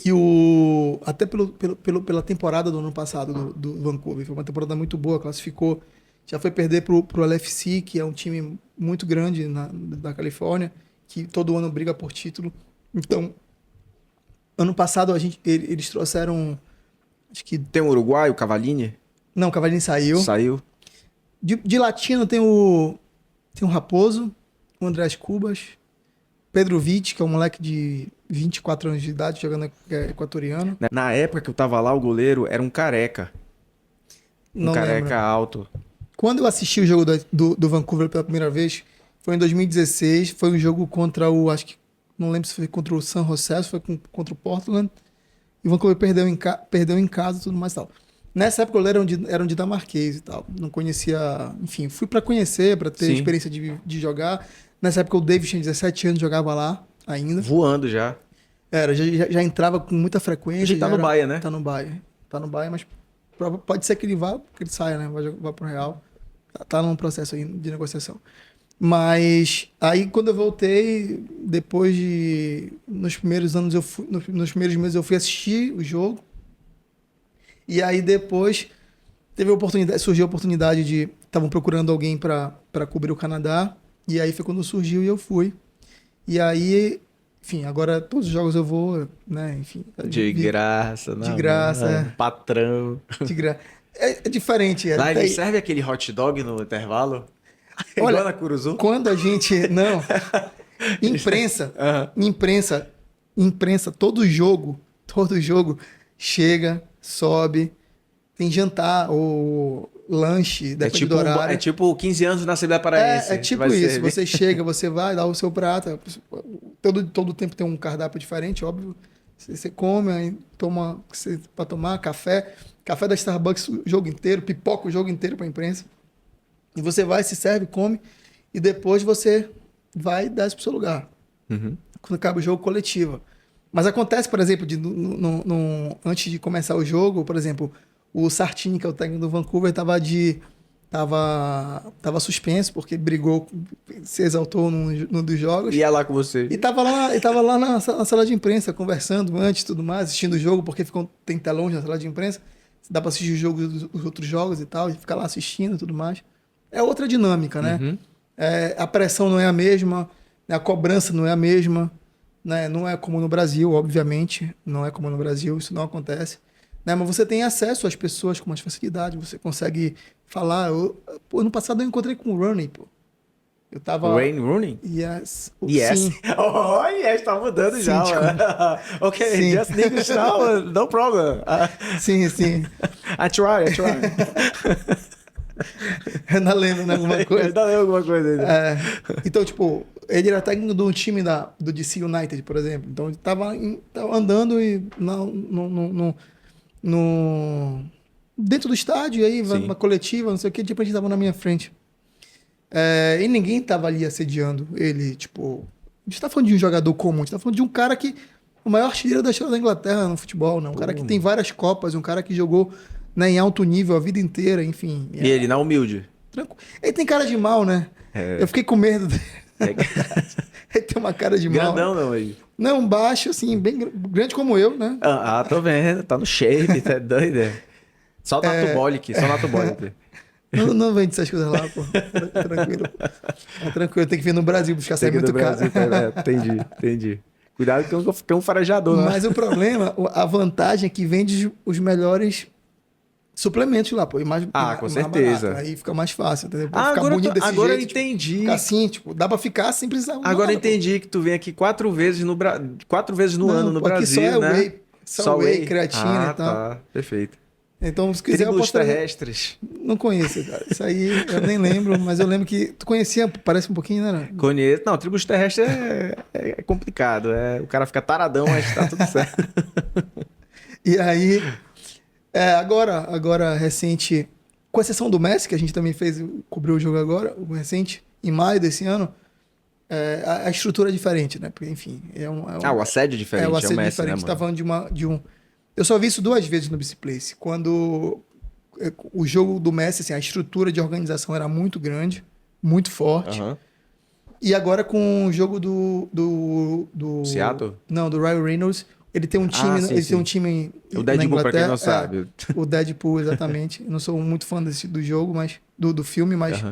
E até pela temporada do ano passado do Vancouver, foi uma temporada muito boa, classificou. Já foi perder pro LFC, que é um time muito grande da Califórnia, que todo ano briga por título. Então, ano passado eles trouxeram... Acho que... Tem o Uruguai, o Cavallini? Não, o Cavallini saiu. Saiu. De latino tem o Raposo, o Andrés Cubas, Pedro Vitti, que é um moleque de 24 anos de idade, jogando equatoriano. Na época que eu tava lá, o goleiro era um careca. Não careca lembro. Alto. Quando eu assisti o jogo do Vancouver pela primeira vez, foi em 2016, foi um jogo contra acho que, não lembro se foi contra o San José, se foi contra o Portland, e o Vancouver perdeu em casa e tudo mais e tal. Nessa época eu era um dinamarquês e tal, não conhecia, enfim, fui para conhecer, para ter experiência de jogar. Nessa época o David tinha 17 anos, jogava lá ainda. Voando já. Já entrava com muita frequência. A gente tá no Bahia, né? Tá no Bahia, mas Pode ser que ele vá, que ele saia, né? Vá pro Real. Tá num processo aí de negociação. Mas aí quando eu voltei, depois de... Nos primeiros anos, nos primeiros meses eu fui assistir o jogo. E aí depois surgiu a oportunidade de... Estavam procurando alguém para cobrir o Canadá. E aí foi quando surgiu e eu fui. E aí, enfim, agora todos os jogos eu vou, né? Enfim. De graça, né? De graça, Patrão. De graça. É diferente. Lá ele serve aquele hot dog no intervalo? Olha, igual na Curuzu? Quando a gente... Não. Imprensa, todo jogo, chega, sobe, tem jantar ou lanche, depende do horário. É tipo 15 anos na Assembleia Paraense. É tipo isso. Você chega, você vai, dá o seu prato. Todo tempo tem um cardápio diferente, óbvio. Você come, aí toma para tomar café da Starbucks o jogo inteiro, pipoca o jogo inteiro para a imprensa. E você vai, se serve, come, e depois você vai e desce para o seu lugar. Uhum. Quando acaba o jogo, coletiva. Mas acontece, por exemplo, antes de começar o jogo, por exemplo, o Sartini, que é o técnico do Vancouver, tava suspenso, porque brigou, se exaltou num dos jogos. E ia lá com você. E tava lá na sala de imprensa, conversando antes e tudo mais, assistindo o jogo, porque tem telões na sala de imprensa. Dá para assistir os outros jogos e tal, e ficar lá assistindo e tudo mais. É outra dinâmica, né? Uhum. A pressão não é a mesma, a cobrança não é a mesma, né? Não é como no Brasil, obviamente. Não é como no Brasil, isso não acontece. Né? Mas você tem acesso às pessoas com mais facilidade, você consegue falar. Ano passado eu encontrei com o Rooney, pô. Eu tava... Wayne Rooney? Yes. Yes. Sim. Oh, yes, tá mudando. Sim, já. Ok, sim. Just English now, no problem. Sim. I try. Eu ainda lembro, né? Alguma coisa. Ainda lembro alguma coisa ainda. Então, tipo, ele era técnico do time do DC United, por exemplo. Então, ele tava andando e dentro do estádio, e aí uma coletiva, não sei o que, tipo, a gente tava na minha frente. E ninguém tava ali assediando ele, tipo... A gente tá falando de um jogador comum, a gente tá falando de um cara que... O maior artilheiro da história da Inglaterra no futebol, né? Um cara que tem várias Copas, um cara que jogou, né, em alto nível a vida inteira, enfim. E ele, na humilde? Tranquilo. Ele tem cara de mal, né? Eu fiquei com medo dele. Ele tem uma cara de mal. Grandão, não, aí. Não, baixo, assim, bem grande como eu, né? Tô vendo. Tá no shape, tá doido. Só Natobolic, só Natobolic. Não vende essas coisas lá, pô. Tranquilo. Tranquilo, tem que vir no Brasil buscar, sai muito caro. Entendi. Cuidado que eu um farejador, né? Mas o problema, a vantagem é que vende os melhores suplementos lá, pô. Com certeza. Barato, aí fica mais fácil, entendeu? Ficar agora bonito desse agora jeito, eu entendi. Ficar assim, tipo, dá pra ficar sem precisar. Agora eu entendi que tu vem aqui 4 vezes no ano no Brasil, só né? Só whey, creatina e tal. Tá, perfeito. Então, se quiser, Tribos terrestres. Não conheço, cara. Isso aí eu nem lembro, mas eu lembro que tu conhecia, parece um pouquinho, né? Conheço. Não, tribos terrestres é complicado. O cara fica taradão, mas tá tudo certo. E aí, agora recente, com exceção do Messi, que a gente também cobriu o jogo agora, o recente, em maio desse ano, a estrutura é diferente, né? Porque, enfim, o assédio é diferente. O assédio Messi, diferente. Né, a gente tá falando de um... Eu só vi isso 2 vezes no BC quando o jogo do Messi, assim, a estrutura de organização era muito grande, muito forte. Uhum. E agora com o jogo do Seattle? Não, do Ryan Reynolds, ele tem um time, tem um time o Deadpool, pra quem não sabe. O Deadpool, exatamente. Eu não sou muito fã do jogo, mas do filme, mas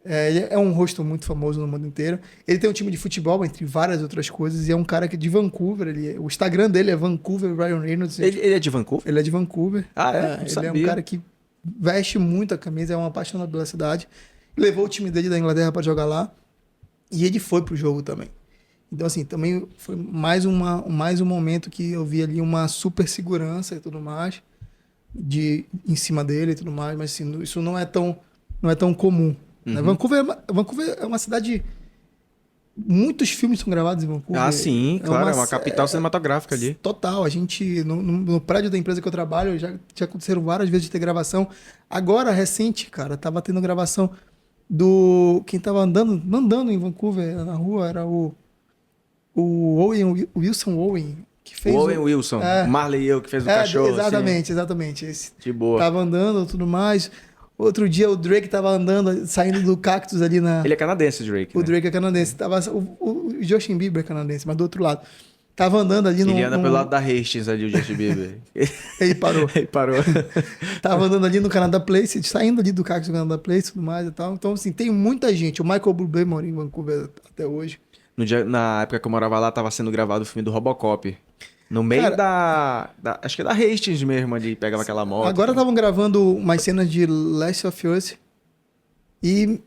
ele é um rosto muito famoso no mundo inteiro. Ele tem um time de futebol, entre várias outras coisas, e é um cara que de Vancouver. O Instagram dele é Vancouver Ryan Reynolds. Ele é de Vancouver? Ele é de Vancouver. Não ele sabia. É um cara que veste muito a camisa, é um apaixonado pela cidade. Levou o time dele da Inglaterra para jogar lá, e ele foi pro jogo também. Então, assim, também foi mais um momento que eu vi ali uma super segurança e tudo mais, em cima dele e tudo mais, mas assim, isso não é tão comum. Né? Vancouver é uma cidade... Muitos filmes são gravados em Vancouver. Sim, claro, é uma capital cinematográfica ali. Total, a gente, no prédio da empresa que eu trabalho, já aconteceram várias vezes de ter gravação. Agora, recente, cara, tava tendo gravação quem tava andando em Vancouver, na rua, era o Wilson Owen, que fez Owen Wilson, Marley e eu, que fez o cachorro. Exatamente. Esse de boa. Tava andando e tudo mais. Outro dia o Drake tava andando, saindo do cactus ali na... Ele é canadense, Drake. O Drake é canadense. O Justin Bieber é canadense, mas do outro lado. Tava andando ali no... Ele anda pelo lado da Hastings ali, o Justin Bieber. Ele parou. Ele parou. Tava andando ali no Canada Place, saindo ali do cactus do Canada Place e tudo mais e tal. Então, assim, tem muita gente. O Michael Bublé mora em Vancouver até hoje. Na época que eu morava lá, tava sendo gravado o filme do Robocop. No meio acho que é da Hastings mesmo, ali, pegava aquela moto. Agora estavam gravando umas cenas de Last of Us e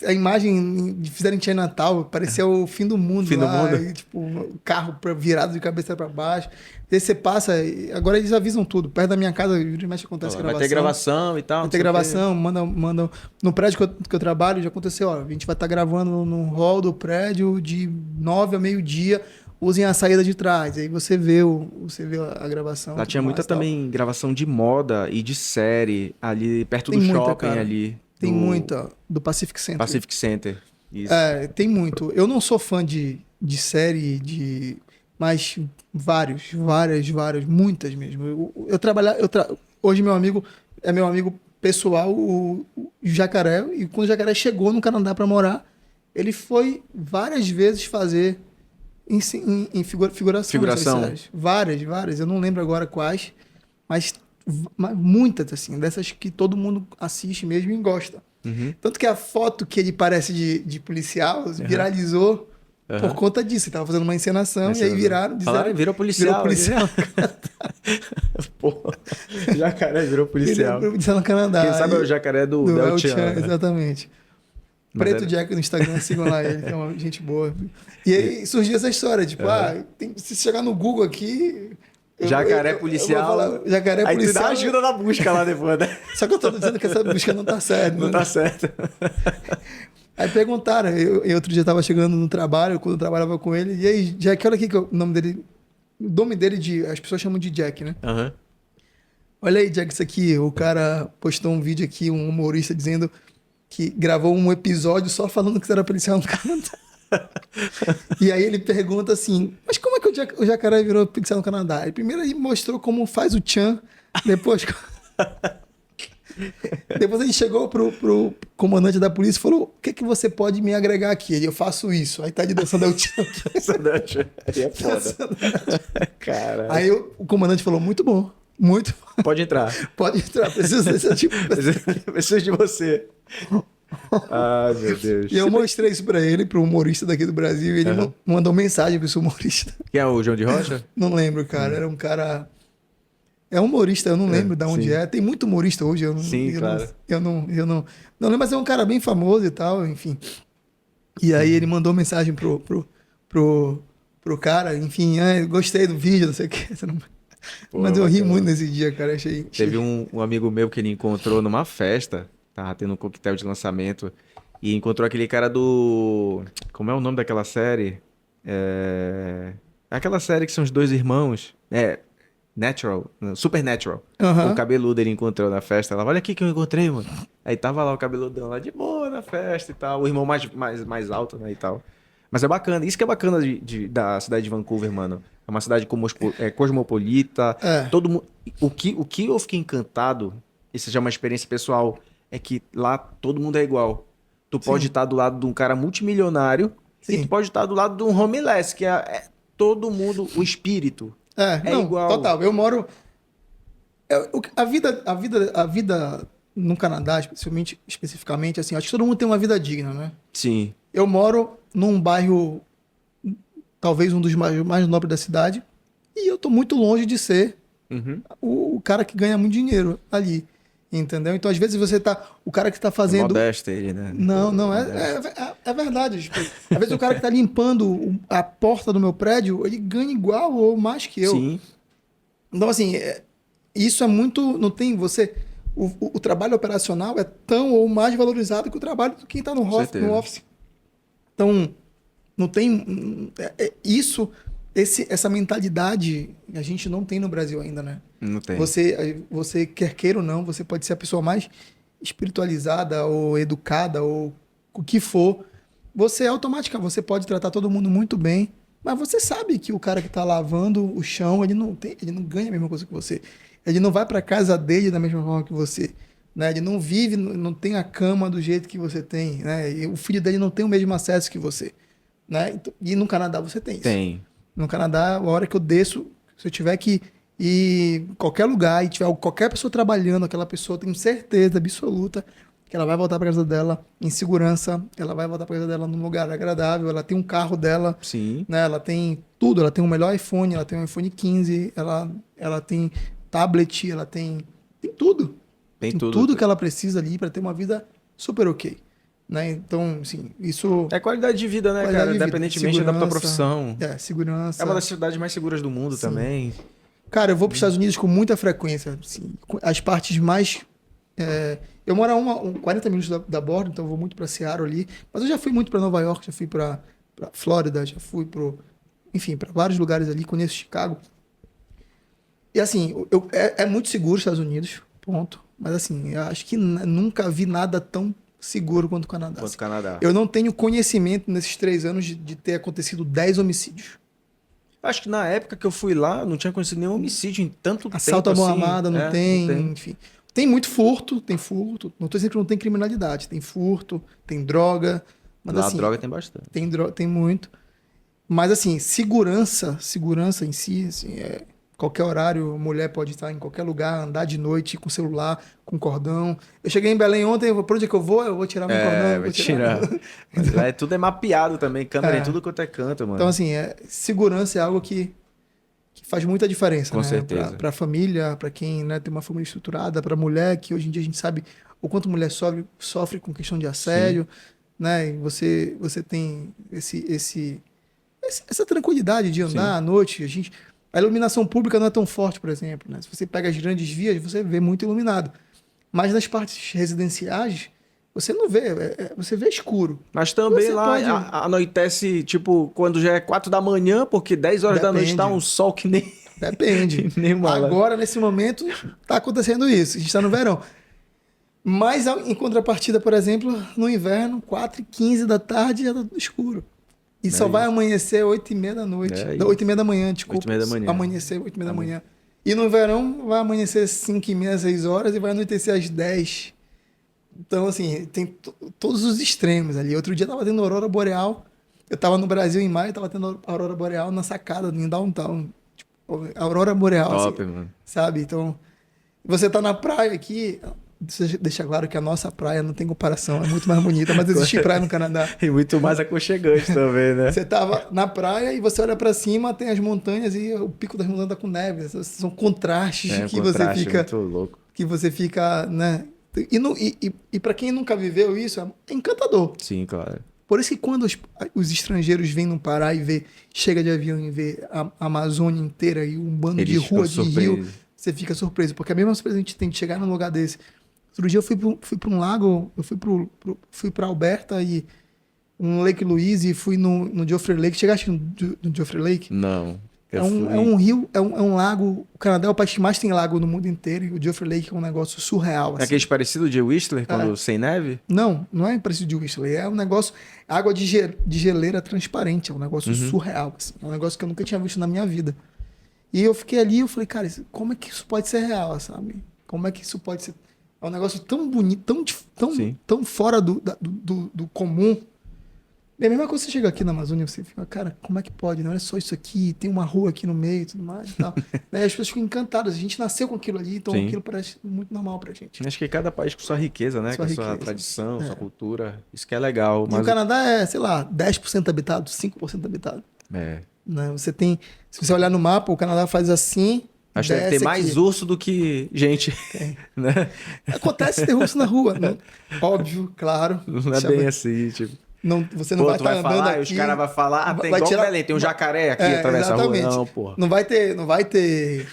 a imagem fizeram em Chinatown, parecia o fim do mundo lá. E, tipo, o carro virado de cabeça para baixo. E aí você passa, agora eles avisam tudo. Perto da minha casa, mexe acontece gravação. Vai ter gravação e tal. Vai ter gravação, manda. No prédio que eu trabalho já aconteceu, ó, a gente vai estar gravando no hall do prédio de 9 a meio-dia. Usem a saída de trás. Aí você vê a gravação. Lá tinha muita também gravação de moda e de série ali perto do shopping ali. Tem muita. Do Pacific Center. Pacific Center. Isso. Tem muito. Eu não sou fã de série, mas várias, muitas mesmo. Hoje meu amigo é meu amigo pessoal, o Jacaré, e quando o Jacaré chegou no Canadá para morar, ele foi várias vezes fazer em figuração. Várias, eu não lembro agora quais, mas muitas, assim, dessas que todo mundo assiste mesmo e gosta. Uhum. Tanto que a foto que ele parece de policial viralizou por conta disso. Ele tava fazendo uma encenação e aí virou policial. Pô, Jacaré virou policial. Virou policial no Canadá. Quem sabe é o Jacaré do El Chan. Né? Exatamente. Preto Jack no Instagram, sigam lá ele, que é uma gente boa. E aí surgiu essa história, tipo, se chegar no Google aqui... Jacaré policial. Jacaré aí policial. Aí tu dá ajuda na busca lá depois, né? Só que eu tô dizendo que essa busca não tá certa. Não tá certo. Aí perguntaram, eu outro dia eu tava chegando no trabalho, quando eu trabalhava com ele, e aí, Jack, olha aqui que o nome dele, as pessoas chamam de Jack, né? Uhum. Olha aí, Jack, isso aqui, o cara postou um vídeo aqui, um humorista dizendo que gravou um episódio só falando que você era policial no Canadá. E aí ele pergunta assim, mas como é que o Jacaré virou policial no Canadá? Ele primeiro ele mostrou como faz o Chan, depois a gente chegou pro comandante da polícia e falou, o que você pode me agregar aqui? Ele, eu faço isso. Aí tá de dançando o Chan. Aí é foda. Cara. Aí o comandante falou, muito bom. Muito bom. Pode entrar. Preciso desse tipo. Preciso de você. Ai, meu Deus. E eu mostrei isso pra ele, pro humorista daqui do Brasil, e ele mandou mensagem pra esse humorista. Quem é o João de Rocha? Não lembro, cara. Era um cara... É humorista, eu não lembro de onde é. Tem muito humorista hoje. Claro. Eu não lembro, mas é um cara bem famoso e tal, enfim. E aí ele mandou mensagem pro cara, enfim, gostei do vídeo, não sei o que. Mas eu ri muito nesse dia, cara. Teve um amigo meu que ele encontrou numa festa, tava tendo um coquetel de lançamento, e encontrou aquele cara do... Como é o nome daquela série? Aquela série que são os dois irmãos. Supernatural. Uhum. O cabeludo ele encontrou na festa. Ela, olha aqui que eu encontrei, mano. Aí tava lá o cabeludão lá de boa na festa e tal. O irmão mais alto, né, e tal. Mas é bacana. Isso que é bacana da cidade de Vancouver, mano. É uma cidade cosmopolita. Todo mundo... O que eu fiquei encantado, isso já é uma experiência pessoal, é que lá todo mundo é igual. Tu pode estar do lado de um cara multimilionário e tu pode estar do lado de um homeless, que é todo mundo, o espírito. Igual. Total. Eu moro... A vida no Canadá, especificamente, assim, acho que todo mundo tem uma vida digna, né? Sim. Eu moro num bairro, talvez um dos mais nobres da cidade, e eu tô muito longe de ser o cara que ganha muito dinheiro ali, entendeu? Então, às vezes, você tá... O cara que tá fazendo... Modesto ele, né? Não, é verdade. Tipo, às vezes, o cara que tá limpando a porta do meu prédio, ele ganha igual ou mais que eu. Sim. Então, assim, isso é muito... Não tem... O trabalho operacional é tão ou mais valorizado que o trabalho de quem está no office. Então, não tem... Essa mentalidade a gente não tem no Brasil ainda, né? Não tem. Você quer queira ou não, você pode ser a pessoa mais espiritualizada ou educada ou o que for. Você é automática, você pode tratar todo mundo muito bem Mas você sabe que o cara que tá lavando o chão, ele não ganha a mesma coisa que você. Ele não vai para casa dele da mesma forma que você. Né? Ele não vive, não tem a cama do jeito que você tem. Né? E o filho dele não tem o mesmo acesso que você. Né? Então, e no Canadá você tem isso. Tem. No Canadá, a hora que eu desço, se eu tiver que ir em qualquer lugar e tiver qualquer pessoa trabalhando, aquela pessoa, tenho certeza absoluta que ela vai voltar para casa dela em segurança, ela vai voltar para casa dela num lugar agradável, ela tem um carro dela, Sim. né? Ela tem tudo, ela tem o melhor iPhone, ela tem um iPhone 15, ela tem tablet, ela tem tudo. Tem tudo. Tudo que ela precisa ali para ter uma vida super ok. Né? Então, assim, isso... É qualidade de vida, né, cara? Independentemente da tua profissão. Segurança. É uma das cidades mais seguras do mundo também. Cara, eu vou para os Estados Unidos com muita frequência. Assim, as partes mais... eu moro a 40 minutos da borda, então eu vou muito para Seattle ali. Mas eu já fui muito para Nova York, já fui para Flórida, já fui para vários lugares ali, conheço Chicago. E assim, é muito seguro os Estados Unidos, ponto. Mas assim, eu acho que nunca vi nada tão seguro quanto o Canadá. Quanto o Canadá. Eu não tenho conhecimento nesses 3 anos de ter acontecido 10 homicídios. Acho que na época que eu fui lá, não tinha acontecido nenhum homicídio em tanto Assalto tempo à mão assim. armada, não tem, enfim. Tem muito furto, tem furto. Não estou dizendo que não tem criminalidade. Tem furto, tem droga. Mas, lá assim, a droga tem bastante. Tem muito. Mas assim, segurança em si, assim, qualquer horário, mulher pode estar em qualquer lugar, andar de noite com celular, com cordão. Eu cheguei em Belém ontem, por onde é que eu vou tirar meu cordão. Vai tirar. Lá tudo é mapeado também, câmera em tudo quanto é canto, mano. Então assim, segurança é algo que faz muita diferença, com né? certeza. Para a família, para quem, né, tem uma família estruturada, para a mulher, que hoje em dia a gente sabe o quanto mulher sofre com questão de assédio, né? E você tem essa tranquilidade de andar à noite. A iluminação pública não é tão forte, por exemplo, né? Se você pega as grandes vias, você vê muito iluminado. Mas nas partes residenciais, você não vê, você vê escuro. Mas também lá anoitece, tipo, quando já é 4 da manhã, porque 10 horas da noite tá um sol que nem... Depende. que nem agora, nesse momento, tá acontecendo isso. A gente tá no verão. Mas, em contrapartida, por exemplo, no inverno, 4h15 da tarde, já tá tudo escuro. E só vai amanhecer 8h30 da noite. 8h30 da manhã, desculpa. 8h30 da manhã. Amanhecer 8h30 da manhã. E no verão vai amanhecer 5h30, 6 horas e vai anoitecer às 10. Então, assim, tem todos os extremos ali. Outro dia tava tendo aurora boreal. Eu tava no Brasil em maio, tava tendo aurora boreal na sacada, em downtown. Tipo, aurora boreal, top, assim, mano. sabe? Então, você tá na praia aqui... Deixa claro que a nossa praia não tem comparação, é muito mais bonita, mas existe praia no Canadá. E muito mais aconchegante também, né? Você tava na praia e você olha para cima, tem as montanhas e o pico das montanhas tá com neve. São contrastes que você fica... muito louco. Que você fica, né? E para quem nunca viveu isso, é encantador. Sim, claro. Por isso que quando os estrangeiros vêm no Pará e chega de avião e vê a Amazônia inteira e um bando de rua, de rio, você fica surpreso. Porque a mesma surpresa a gente tem de chegar num lugar desse. Outro dia eu fui para um lago, eu fui para Alberta e um Lake Louise e fui no Joffre Lake. Chegaste no Joffre Lake? Não. É um rio, é um lago. O Canadá é o país que mais tem lago no mundo inteiro. E o Joffre Lake é um negócio surreal. É aquele parecido de Whistler, quando sem neve? Não é parecido de Whistler. É um negócio... Água de geleira transparente. É um negócio surreal. Assim. É um negócio que eu nunca tinha visto na minha vida. E eu fiquei ali e falei, cara, como é que isso pode ser real, sabe? Como é que isso pode ser... É um negócio tão bonito, tão fora do comum. É a mesma coisa, você chega aqui na Amazônia e você fica, cara, como é que pode? Não é só isso aqui, tem uma rua aqui no meio e tudo mais e tal. As pessoas ficam encantadas. A gente nasceu com aquilo ali, então aquilo parece muito normal pra gente. Acho que cada país com sua riqueza, né? Com a sua tradição, sua cultura. Isso que é legal. Mas... E o Canadá é, sei lá, 10% habitado, 5% habitado. É. Né? Se você olhar no mapa, o Canadá faz assim... Acho que deve ter mais urso do que gente. Né? Acontece ter urso na rua. Não, óbvio, claro. Não é bem assim, tipo... Não, você não vai estar andando falar, aqui... Os caras vão falar, tem igual Belém, tem um jacaré aqui através da rua. Não, porra. Não vai ter...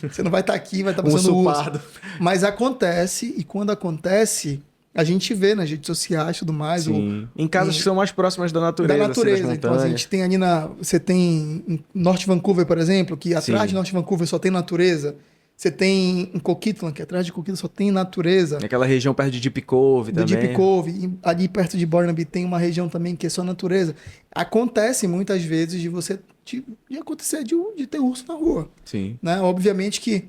Você não vai estar aqui, vai estar passando urso. Mas acontece, e quando acontece, a gente vê nas redes sociais e tudo mais. Em casas que são mais próximas da natureza. Da natureza. Assim, então, a gente tem ali Você tem em North Vancouver, por exemplo, que atrás de North Vancouver só tem natureza. Você tem em Coquitlam, que atrás de Coquitlam só tem natureza. Aquela região perto de Deep Cove também. Deep Cove, ali perto de Burnaby tem uma região também que é só natureza. Acontece muitas vezes de ter urso na rua. Sim. Né? Obviamente que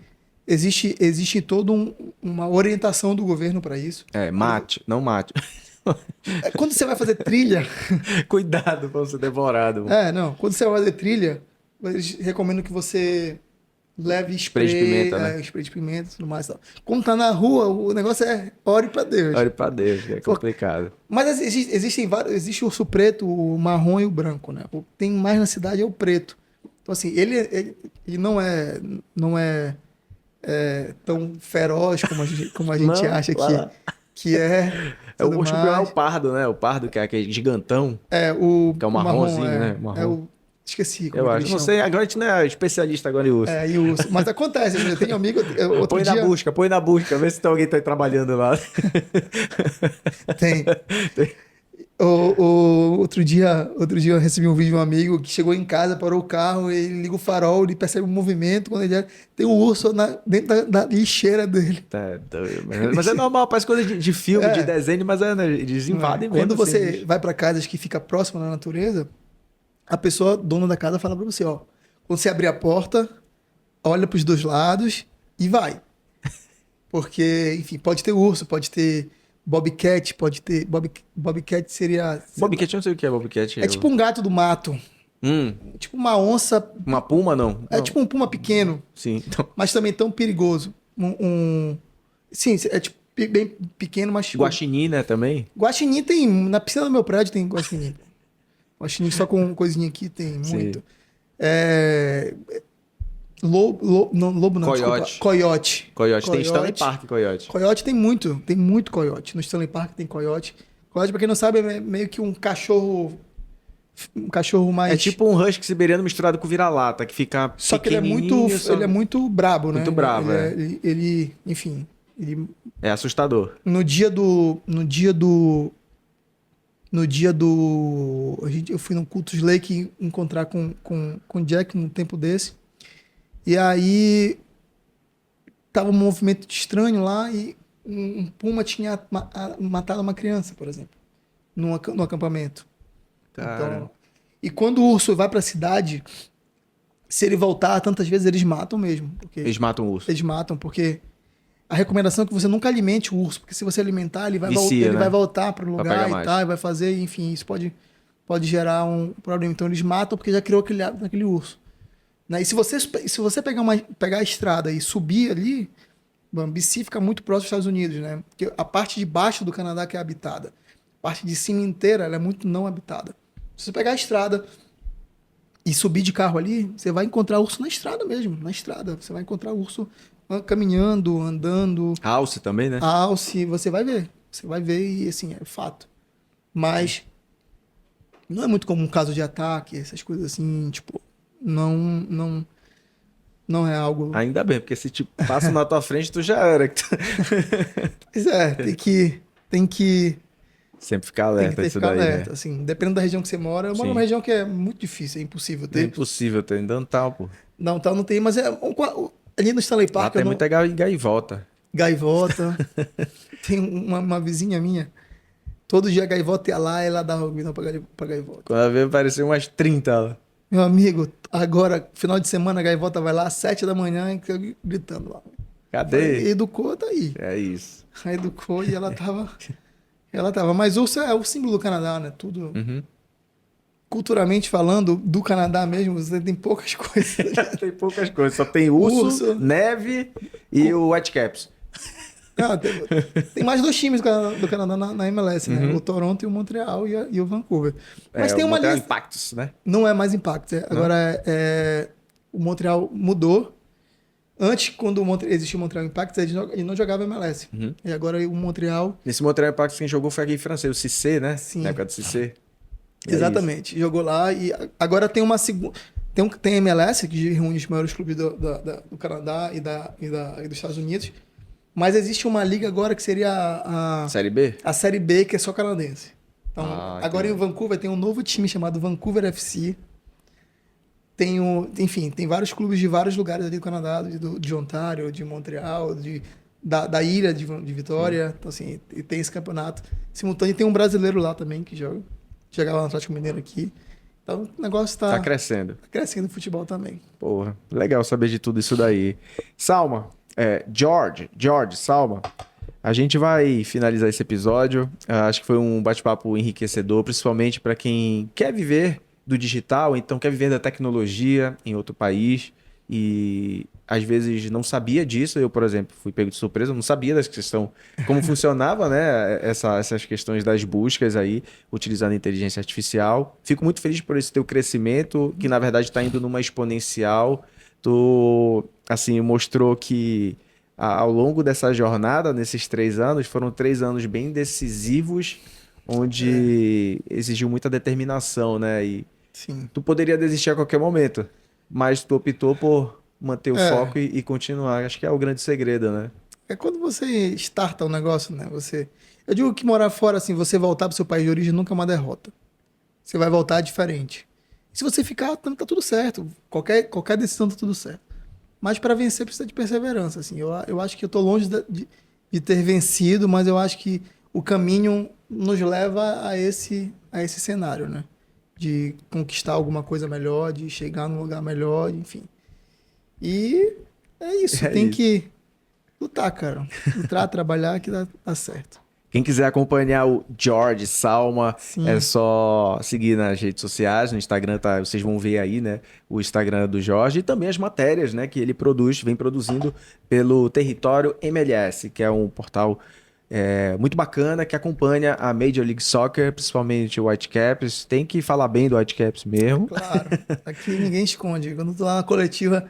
existe toda uma orientação do governo para isso. Mate, não mate. Quando você vai fazer trilha... Cuidado pra não ser devorado. Não. Quando você vai fazer trilha, eles recomendam que você... leve spray de pimenta, né? Spray de pimenta e tudo mais. Tal. Quando tá na rua, o negócio é ore pra Deus. Ore pra Deus, que é complicado. Mas existem vários. Existe o urso preto, o marrom e o branco, né? O que tem mais na cidade é o preto. Então, assim, ele não é tão feroz como a gente acha que é. O urso é o pardo, né? O pardo, que é aquele gigantão. Que é o marronzinho, né? Marrom. Esqueci. Eu acho. Não sei, agora a gente não é especialista agora em urso. E urso. Mas acontece, eu tenho amigo. Põe na busca, vê se tem alguém que tá trabalhando lá. Tem. Outro dia eu recebi um vídeo de um amigo que chegou em casa, parou o carro, ele liga o farol, ele percebe um movimento, quando ele tem um urso dentro da lixeira dele. Tá doido. Mas é normal, parece coisa de filme, de desenho, mas eles invadem mesmo. Quando você vai para casas que fica próximo da natureza, a pessoa, dona da casa, fala para você, quando você abrir a porta, olha para os dois lados e vai. Porque, enfim, pode ter urso, pode ter bobcat, pode ter... Bobcat seria... Bobcat, eu não sei o que é bobcat. É tipo um gato do mato. Tipo uma onça... Uma puma, não? Tipo um puma pequeno. Sim. Mas também tão perigoso. Sim, é tipo bem pequeno, mas... Guaxinim, né, também? Guaxinim tem... Na piscina do meu prédio tem guaxinim. Guaxinim só com coisinha aqui tem muito. Lobo não, Coyote. Desculpa. Coyote. Tem Stanley Park, coyote. Coyote tem muito coyote. No Stanley Park tem coyote. Coyote, pra quem não sabe, é meio que um cachorro mais... É tipo um husky siberiano misturado com vira-lata, que fica só que ele é muito brabo, né? Muito bravo, Ele, enfim... É assustador. No dia do... Eu fui no Cultus Lake encontrar com o Jack num tempo desse. E aí tava um movimento estranho lá e um puma tinha matado uma criança, por exemplo, no acampamento. Então, e quando o urso vai para a cidade, se ele voltar, tantas vezes eles matam mesmo. Eles matam o urso. Eles matam, porque a recomendação é que você nunca alimente o urso, porque se você alimentar, ele vai voltar para o lugar e tal, e vai fazer, enfim, isso pode gerar um problema. Então eles matam porque já criou aquele urso. Né? E se você pegar a estrada e subir ali, BC fica muito próximo dos Estados Unidos, né? Porque a parte de baixo do Canadá que é habitada, a parte de cima inteira ela é muito não habitada. Se você pegar a estrada e subir de carro ali, você vai encontrar urso na estrada mesmo, na estrada. Você vai encontrar urso caminhando, andando. Alce também, né? Alce, você vai ver. Você vai ver e, assim, é fato. Mas não é muito comum caso de ataque, essas coisas assim, tipo, não é algo... Ainda bem, porque se passa na tua frente, tu já era. Pois é, tem que sempre ficar alerta isso daí, alerta, né? Assim, dependendo da região que você mora. Eu moro numa região que é muito difícil, é impossível ter. É impossível ter, em Downtown, pô. Downtown não tem, mas ali no Stanley Park... Lá tem muita gaivota. Gaivota. Tem uma vizinha minha, todo dia a gaivota ia lá e ela dava comida pra gaivota. Quando ela veio, parecia umas 30 lá. Meu amigo, agora, final de semana, a gaivota vai lá às 7 da manhã e fica gritando lá. Cadê? Educou, tá aí. É isso. Aí educou e ela tava... Mas urso é o símbolo do Canadá, né? Tudo... Culturalmente falando, do Canadá mesmo, você tem poucas coisas. Tem poucas coisas. Só tem urso, neve e o Whitecaps. Não, tem mais 2 times do Canadá na MLS, né? O Toronto e o Montreal e o Vancouver. Mas tem uma Montreal Impacts, né? Não é mais Impacts. Agora, o Montreal mudou. Antes, quando existia o Montreal Impacts, ele não jogava MLS. E agora o Montreal... Nesse Montreal Impacts, quem jogou foi aquele francês, o Cissé, né? Sim. Na época do Cissé. Exatamente. Jogou lá e agora tem uma segunda... Tem a MLS, que reúne os maiores clubes do Canadá e dos Estados Unidos. Mas existe uma liga agora que seria a Série B? A Série B, que é só canadense. Então, agora em Vancouver tem um novo time chamado Vancouver FC. Enfim, tem vários clubes de vários lugares ali do Canadá, de Ontário, de Montreal, da ilha de Vitória. Então, assim, e tem esse campeonato simultâneo. E tem um brasileiro lá também que jogava no Atlético Mineiro aqui. Então, o negócio tá crescendo. Tá crescendo o futebol também. Porra, legal saber de tudo isso daí. Salma, George, Salma, a gente vai finalizar esse episódio. Acho que foi um bate-papo enriquecedor, principalmente para quem quer viver do digital, então quer viver da tecnologia em outro país e às vezes não sabia disso. Eu, por exemplo, fui pego de surpresa, não sabia dessa questão, como funcionava, né, essas questões das buscas aí, utilizando a inteligência artificial. Fico muito feliz por esse teu crescimento, que na verdade está indo numa exponencial. Tu, assim, mostrou que ao longo dessa jornada, nesses 3 anos, foram 3 anos bem decisivos, onde exigiu muita determinação, né? E Sim. tu poderia desistir a qualquer momento, mas tu optou por manter o foco e continuar. Acho que é o grande segredo, né? É quando você starta um negócio, né? Eu digo que morar fora, assim, você voltar pro seu país de origem nunca é uma derrota. Você vai voltar diferente. E se você ficar, tá tudo certo. Qualquer decisão tá tudo certo. Mas para vencer precisa de perseverança, assim. Eu acho que eu tô longe de ter vencido, mas eu acho que o caminho nos leva a esse cenário, né? De conquistar alguma coisa melhor, de chegar num lugar melhor, enfim. E é isso, que lutar, cara. Lutar, trabalhar que dá certo. Quem quiser acompanhar o George Salma, Sim. É só seguir nas redes sociais, no Instagram, vocês vão ver aí, né, o Instagram do Jorge e também as matérias, né, que ele vem produzindo pelo Território MLS, que é um portal muito bacana que acompanha a Major League Soccer, principalmente o Whitecaps. Tem que falar bem do Whitecaps mesmo. Claro, aqui ninguém esconde. Quando eu tô lá na coletiva,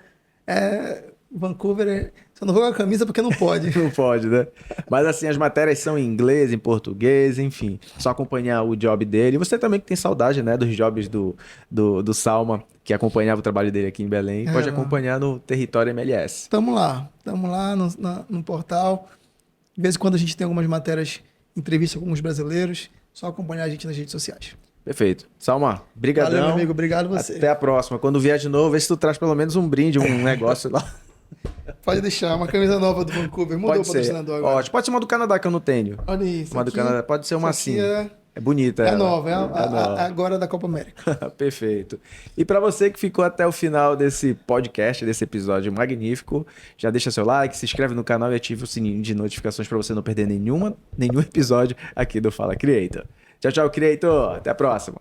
Vancouver, só não vou com a camisa porque não pode. Não pode, né? Mas assim, as matérias são em inglês, em português, enfim. Só acompanhar o job dele. E você também que tem saudade, né, dos jobs do Salma, que acompanhava o trabalho dele aqui em Belém, pode acompanhar no Território MLS. Tamo lá no portal. De vez em quando a gente tem algumas matérias, entrevista com alguns brasileiros. Só acompanhar a gente nas redes sociais. Perfeito. Salma, brigadão. Valeu, meu amigo. Obrigado você. Até a próxima. Quando vier de novo, vê se tu traz pelo menos um brinde, um negócio lá. Pode deixar, uma camisa nova do Vancouver. Mudou o patrocinador agora. Ótimo. Pode ser uma do Canadá que eu não tenho. Olha isso. Uma do Canadá. Pode ser uma assim. É bonita. É nova, agora da Copa América. Perfeito. E para você que ficou até o final desse podcast, desse episódio magnífico, já deixa seu like, se inscreve no canal e ative o sininho de notificações para você não perder nenhum episódio aqui do Fala Creator. Tchau, tchau, Creator. Até a próxima.